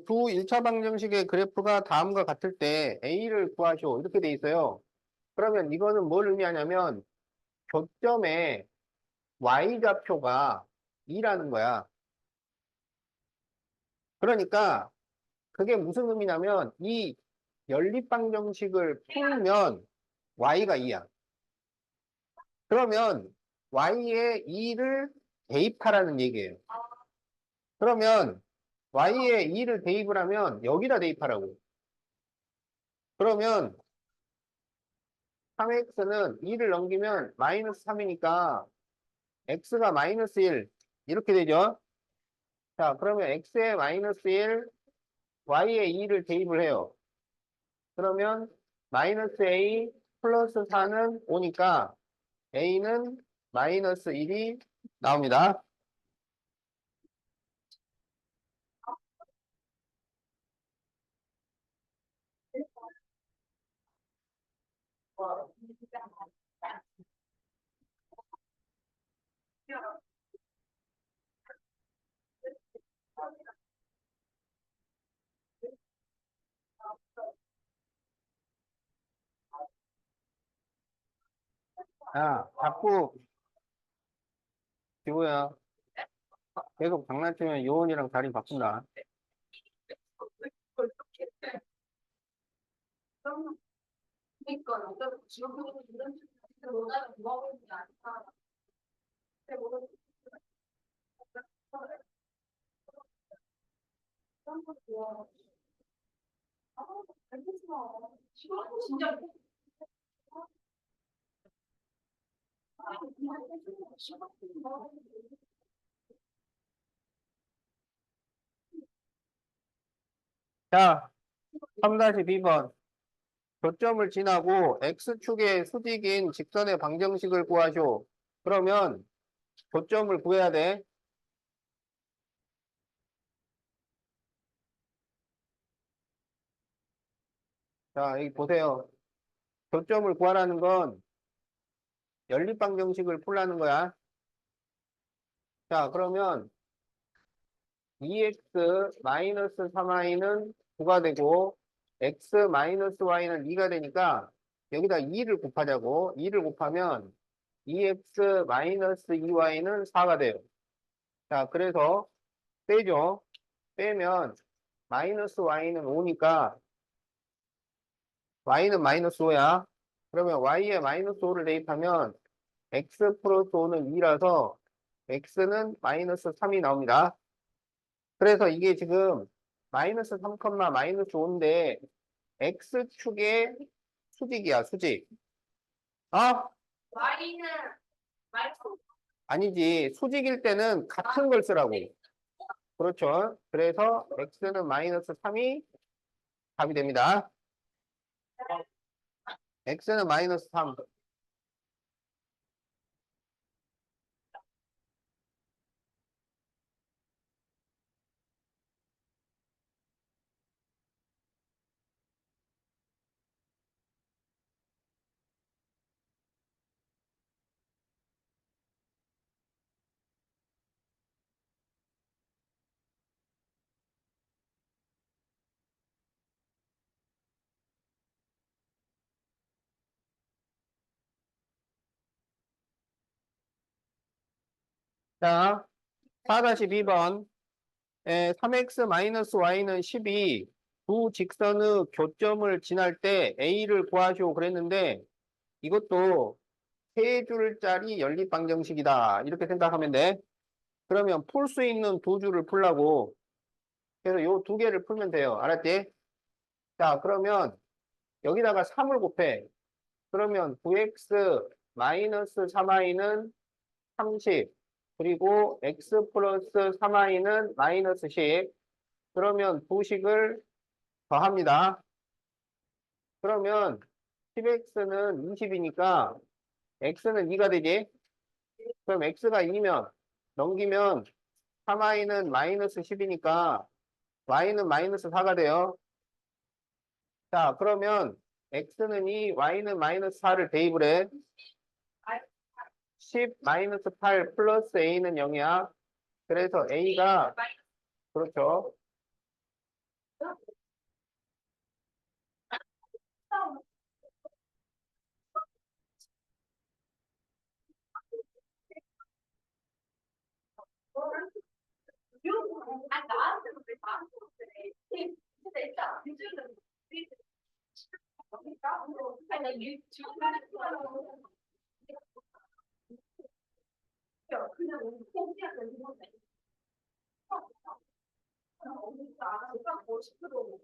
두 1차 방정식의 그래프가 다음과 같을 때 A를 구하시오. 이렇게 돼 있어요. 그러면 이거는 뭘 의미하냐면 교점의 Y좌표가 2라는 거야. 그러니까 그게 무슨 의미냐면 이 연립방정식을 풀면 Y가 2야. 그러면 Y에 2를 대입하라는 얘기예요. 그러면 Y에 2를 대입을 하면 여기다 대입하라고. 그러면 3x는 2를 넘기면 마이너스 3이니까 x가 마이너스 1 이렇게 되죠. 자, 그러면 x에 마이너스 1, y에 2를 대입을 해요. 그러면 마이너스 a 플러스 4는 5니까 a는 마이너스 1이 나옵니다. 야, 자꾸, 지호야, 계속 장난치면 요원이랑 자리 바꾼다. 그러니까 나도 지금 이런 식으로 원하는 뭐 하는 게 아니라 근데 뭐 그런 거 좋아. 아, 알겠어. 지금 진짜 자, 3-2번. 교점을 지나고 X축의 수직인 직선의 방정식을 구하쇼. 그러면 교점을 구해야 돼. 자, 여기 보세요. 교점을 구하라는 건 연립방정식을 풀라는 거야. 자, 그러면 2x-3y는 9가 되고 x-y는 2가 되니까 여기다 2를 곱하자고. 2를 곱하면 2x-2y는 4가 돼요. 자, 그래서 빼죠. 빼면 마이너스 y는 5니까 y는 마이너스 5야. 그러면 y에 마이너스 5를 대입하면 x 플러스 5는 2라서 x는 마이너스 3이 나옵니다. 그래서 이게 지금 마이너스 3, 마이너스 5인데 x축의 수직이야, 수직. 아, 와인은 말고 아니지. 수직일 때는 같은 걸 쓰라고. 그렇죠. 그래서 x는 마이너스 3이 답이 됩니다. x는 마이너스 3. 자, 4-2번. 3x-y는 12. 두 직선의 교점을 지날 때 a를 구하시오 그랬는데 이것도 세 줄짜리 연립방정식이다. 이렇게 생각하면 돼. 그러면 풀 수 있는 두 줄을 풀라고. 그래서 요 두 개를 풀면 돼요. 알았지? 자, 그러면 여기다가 3을 곱해. 그러면 9x-3y는 30. 그리고 x 플러스 3y는 마이너스 10. 그러면 두 식을 더합니다. 그러면 10x는 20이니까 x는 2가 되지? 그럼 x가 2면 넘기면 3y는 마이너스 10이니까 y는 마이너스 4가 돼요. 자, 그러면 x는 2, y는 마이너스 4를 대입을 해. 10 마이너스 8 플러스 a는 0이야. 그래서 a가 그렇죠. 아 나한테는 왜 나한테 그래? 근데 일단 요즘은 그러니까 아니 중간에 그냥 포기하는 건데. 그러니까 내가 50%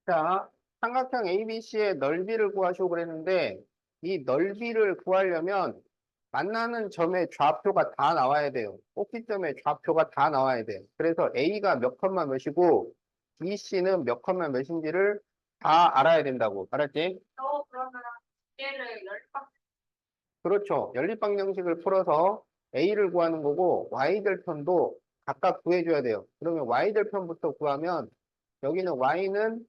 자, 삼각형 ABC의 넓이를 구하시오 그랬는데 이 넓이를 구하려면 만나는 점의 좌표가 다 나와야 돼요. 꼭지점의 좌표가 다 나와야 돼요. 그래서 A가 몇 컴마 몇이고 BC는 몇 컴마 몇인지를 다 알아야 된다고. 알았지? 너 그러면 얘를 열박 그렇죠. 연립방정식을 풀어서 A를 구하는 거고, Y절편도 각각 구해줘야 돼요. 그러면 Y절편부터 구하면, 여기는 Y는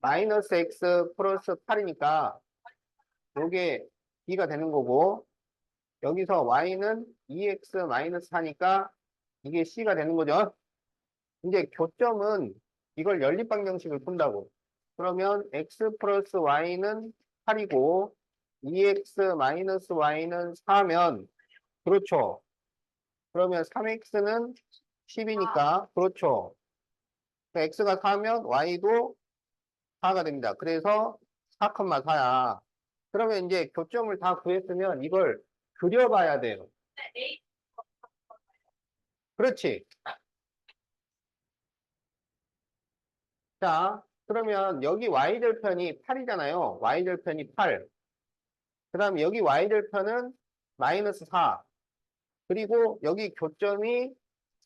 마이너스 X 플러스 8이니까, 요게 B가 되는 거고, 여기서 Y는 2X 마이너스 4니까, 이게 C가 되는 거죠. 이제 교점은 이걸 연립방정식을 푼다고. 그러면 X 플러스 Y는 8이고, 2X 마이너스 Y는 4면, 그렇죠. 그러면 3x는 10이니까, 그렇죠. x가 4면 y도 4가 됩니다. 그래서 4,4야. 그러면 이제 교점을 다 구했으면 이걸 그려봐야 돼요. A 그렇지. 자, 그러면 여기 y절편이 8이잖아요. y절편이 8. 그 다음에 여기 y절편은 마이너스 4. 그리고 여기 교점이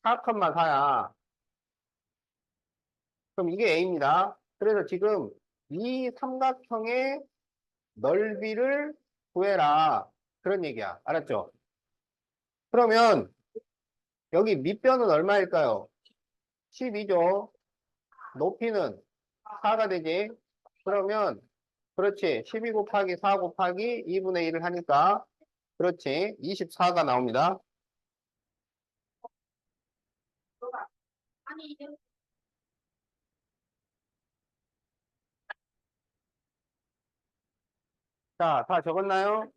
4,4야. 그럼 이게 A입니다. 그래서 지금 이 삼각형의 넓이를 구해라. 그런 얘기야. 알았죠? 그러면 여기 밑변은 얼마일까요? 12죠. 높이는 4가 되지. 그러면 그렇지. 12 곱하기 4 곱하기 2분의 1을 하니까 그렇지. 24가 나옵니다. 아니 이게 자, 다 적었나요?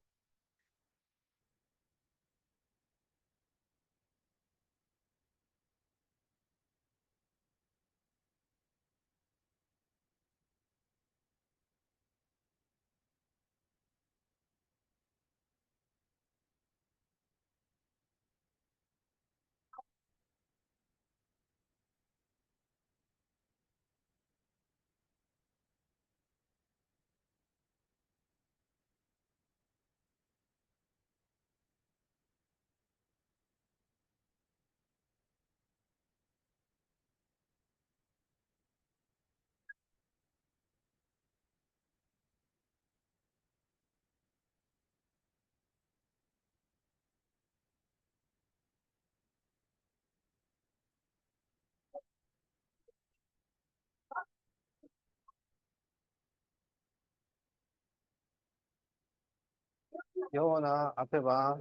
여원아, 앞에 봐.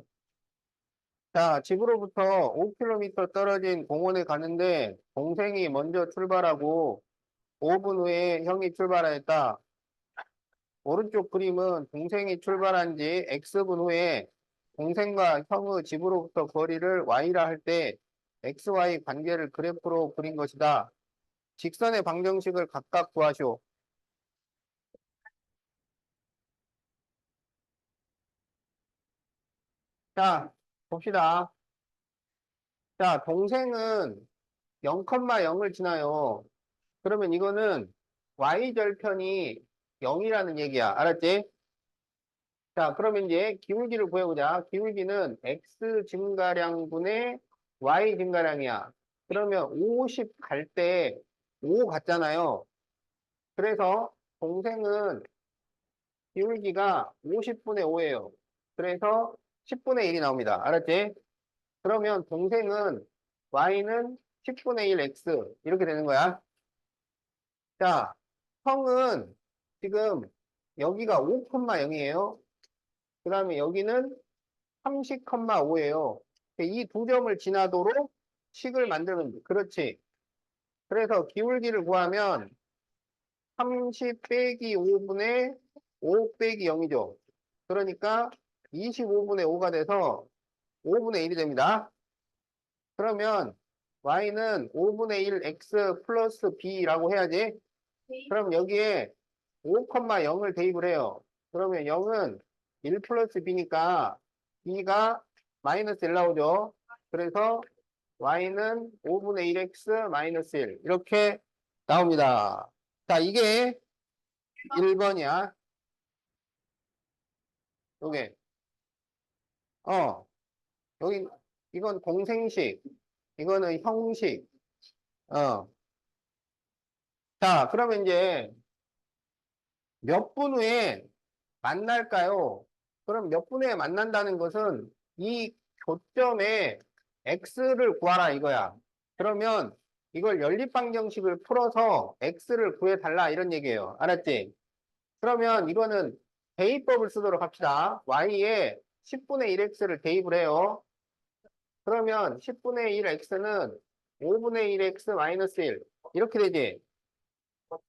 자, 집으로부터 5km 떨어진 공원에 가는데 동생이 먼저 출발하고 5분 후에 형이 출발하였다. 오른쪽 그림은 동생이 출발한 지 X분 후에 동생과 형의 집으로부터 거리를 Y라 할 때 XY 관계를 그래프로 그린 것이다. 직선의 방정식을 각각 구하시오. 자, 봅시다. 자, 동생은 0,0을 지나요. 그러면 이거는 Y절편이 0이라는 얘기야. 알았지? 자, 그러면 이제 기울기를 구해보자. 기울기는 X 증가량분의 Y 증가량이야. 그러면 50 갈 때 5 같잖아요. 그래서 동생은 기울기가 50분의 5예요. 그래서 10분의 1이 나옵니다. 알았지? 그러면 동생은 Y는 10분의 1 X 이렇게 되는 거야. 자, 형은 지금 여기가 5,0이에요. 그 다음에 여기는 30,5예요. 이 두 점을 지나도록 식을 만들면 돼. 그렇지. 그래서 기울기를 구하면 30 빼기 5분의 5 빼기 0이죠. 그러니까 25분의 5가 돼서 5분의 1이 됩니다. 그러면 y는 5분의 1 x 플러스 b라고 해야지. 그럼 여기에 5,0을 대입을 해요. 그러면 0은 1 플러스 b니까 b가 마이너스 1 나오죠. 그래서 y는 5분의 1x 마이너스 1 이렇게 나옵니다. 자, 이게 1번이야. 요게 여기 이건 동생식, 이거는 형식. 어. 자, 그러면 이제 몇 분 후에 만날까요? 그럼 몇 분에 만난다는 것은 이 교점에 x를 구하라 이거야. 그러면 이걸 연립방정식을 풀어서 x를 구해달라 이런 얘기예요. 알았지? 그러면 이거는 대입법을 쓰도록 합시다. y에 10분의 1x를 대입을 해요. 그러면 10분의 1x는 5분의 1x 마이너스 1 이렇게 되지.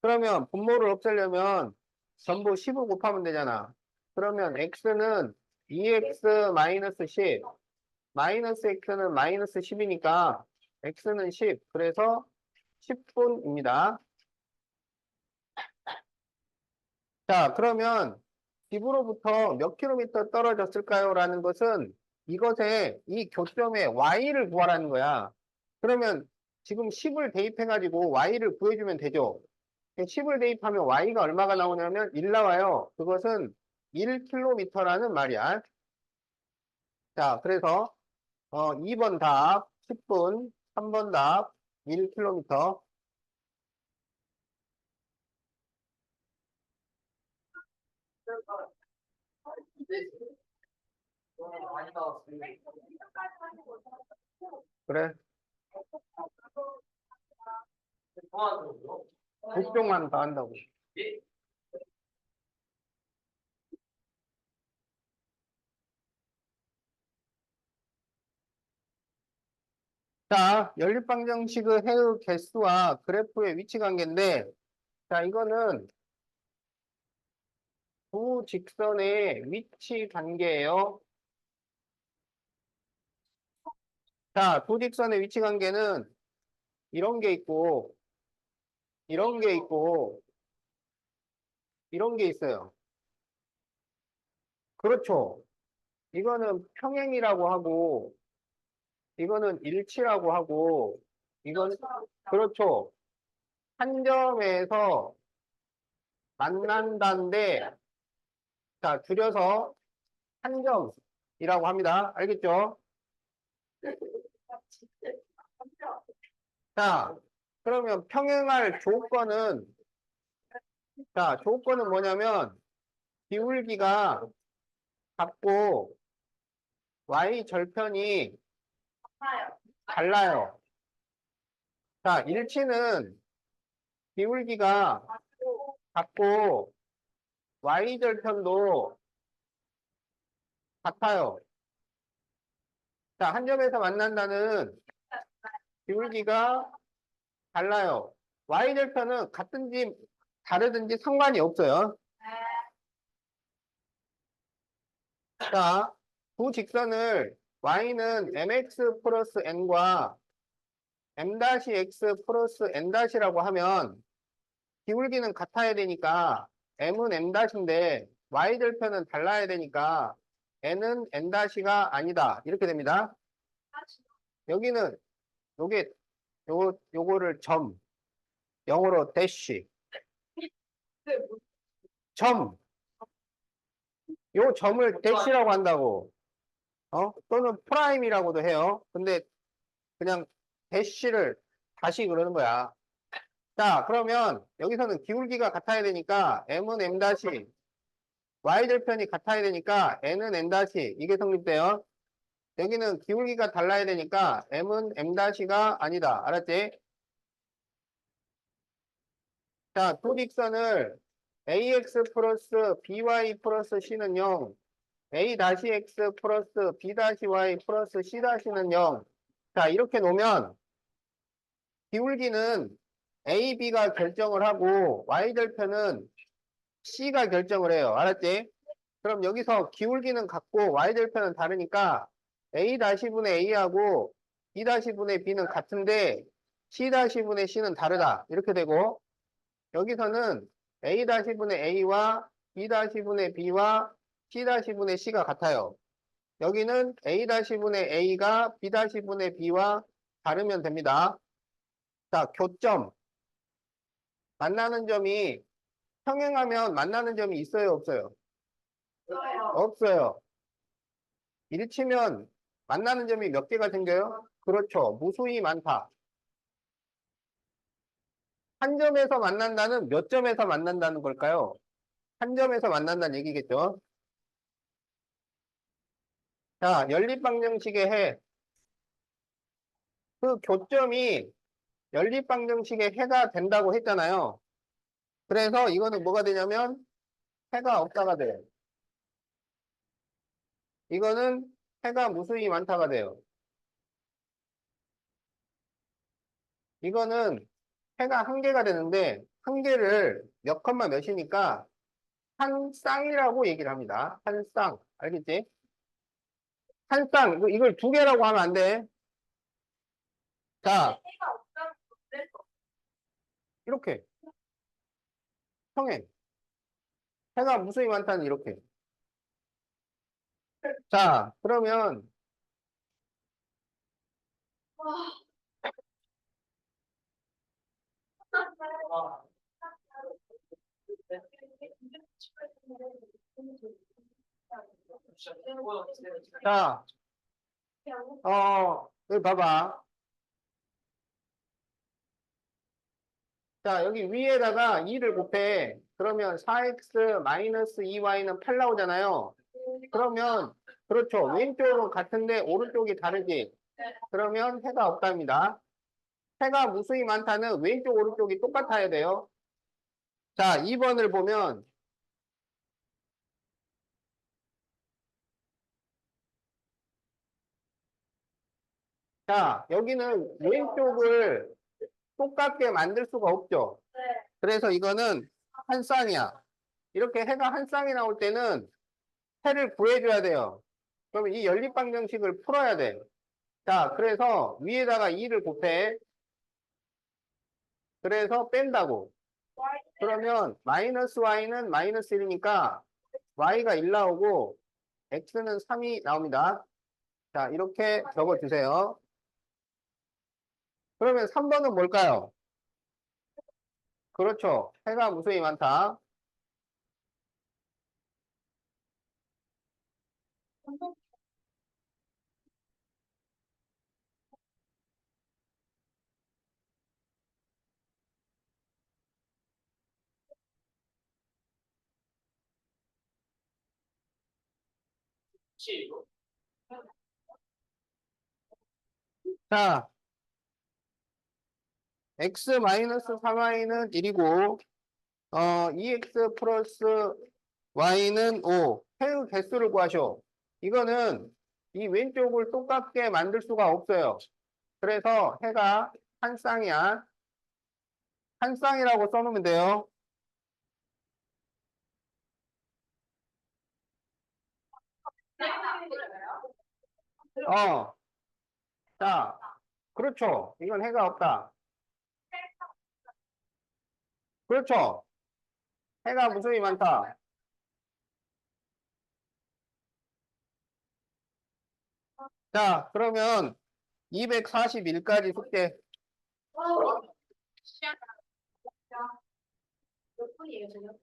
그러면 분모를 없애려면 전부 10을 곱하면 되잖아. 그러면 x는 2x 마이너스 10, 마이너스 x는 마이너스 10이니까 x는 10, 그래서 10분입니다. 자, 그러면 집으로부터 몇 킬로미터 떨어졌을까요? 라는 것은 이것에 이 교점에 y를 구하라는 거야. 그러면 지금 10을 대입해가지고 y를 구해주면 되죠. 10을 대입하면 y가 얼마가 나오냐면 1 나와요. 그것은 1km라는 말이야. 자, 그래서 2번 답 10분, 3번 답 1km. 너무 많이 나왔어요. 그래, 통화하는 국종만 더 한다고. 예? 자, 연립방정식의 해의 개수와 그래프의 위치 관계인데, 자, 이거는 두 직선의 위치 관계예요. 자, 두 직선의 위치 관계는 이런 게 있고, 이런 게 있고, 이런 게 있어요. 그렇죠. 이거는 평행이라고 하고, 이거는 일치라고 하고, 이건, 그렇죠. 한 점에서 만난다인데, 자, 줄여서 한 점이라고 합니다. 알겠죠? 자, 그러면 평행할 조건은, 자, 조건은 뭐냐면, 기울기가 같고, y 절편이 달라요. 자, 일치는 기울기가 같고, y 절편도 같아요. 자, 한 점에서 만난다는 기울기가 달라요. y 절편은 같든지 다르든지 상관이 없어요. 자, 두 직선을 y는 mx 플러스 n과 m-x 플러스 n-라고 하면 기울기는 같아야 되니까 m은 m-인데 y 절편은 달라야 되니까 n은 n-가 아니다. 이렇게 됩니다. 여기는 요게 요거를 점, 영어로 대쉬, 점, 요 점을 대쉬라고 한다고. 또는 프라임이라고도 해요. 근데 그냥 대쉬를 다시 그러는 거야. 자, 그러면 여기서는 기울기가 같아야 되니까 m은 m 다시, y 절편이 같아야 되니까 n은 n 다시 이게 성립돼요. 여기는 기울기가 달라야 되니까 m은 m 다시가 아니다. 알았지? 자, 도직선을 ax 플러스 by 플러스 c는 0, a 다시 x 플러스 b 다시 y 플러스 c 다시는 0. 자, 이렇게 놓으면 기울기는 a, b가 결정을 하고 y절편은 c가 결정을 해요. 알았지? 그럼 여기서 기울기는 같고 y절편은 다르니까 a 다시 분의 a하고 b 다시 분의 b는 같은데 c 다시 분의 c는 다르다. 이렇게 되고 여기서는 a 다시 분의 a와 b 다시 분의 b와 c 다시 분의 c가 같아요. 여기는 a 다시 분의 a가 b 다시 분의 b와 다르면 됩니다. 자, 교점. 만나는 점이 평행하면 만나는 점이 있어요, 없어요? 없어요. 일치면 만나는 점이 몇 개가 생겨요? 그렇죠. 무수히 많다. 한 점에서 만난다는 몇 점에서 만난다는 걸까요? 한 점에서 만난다는 얘기겠죠. 자, 연립방정식의 해. 그 교점이 연립방정식의 해가 된다고 했잖아요. 그래서 이거는 뭐가 되냐면 해가 없다가 돼요. 이거는 해가 무수히 많다가 돼요. 이거는 해가 한 개가 되는데 한 개를 몇 컴마 몇이니까 한 쌍이라고 얘기를 합니다. 한 쌍. 알겠지? 한 쌍. 이걸 두 개라고 하면 안 돼. 자, 해가 없다는 건데 이렇게. 평행. 해가 무수히 많다는 이렇게. 자, 그러면 아, 진짜 뭐야, 진짜. 자, 여기 봐봐. 자, 여기 위에다가 2를 곱해. 그러면 4x 마이너스 2y는 8 나오잖아요. 그러면, 그렇죠. 왼쪽은 같은데 오른쪽이 다르지. 그러면 해가 없답니다. 해가 무수히 많다는 왼쪽, 오른쪽이 똑같아야 돼요. 자, 2번을 보면, 자, 여기는 왼쪽을 똑같게 만들 수가 없죠. 그래서 이거는 한 쌍이야. 이렇게 해가 한 쌍이 나올 때는 해를 구해줘야 돼요. 그러면 이 연립방정식을 풀어야 돼. 자, 그래서 위에다가 2를 곱해. 그래서 뺀다고. 그러면 마이너스 y는 마이너스 1이니까 y가 1 나오고 x는 3이 나옵니다. 자, 이렇게 적어주세요. 그러면 3번은 뭘까요? 그렇죠. 해가 무수히 많다. 혹시 이거? 자, x 마이너스 3y는 1이고 2x 플러스 y는 5. 해의 개수를 구하셔. 이거는 이 왼쪽을 똑같게 만들 수가 없어요. 그래서 해가 한 쌍이야. 한 쌍이라고 써놓으면 돼요. 어, 자, 그렇죠. 이건 해가 없다. 그렇죠. 해가 무수히 많다. 자, 그러면 241까지 숙제. 몇 분이에요, 지금?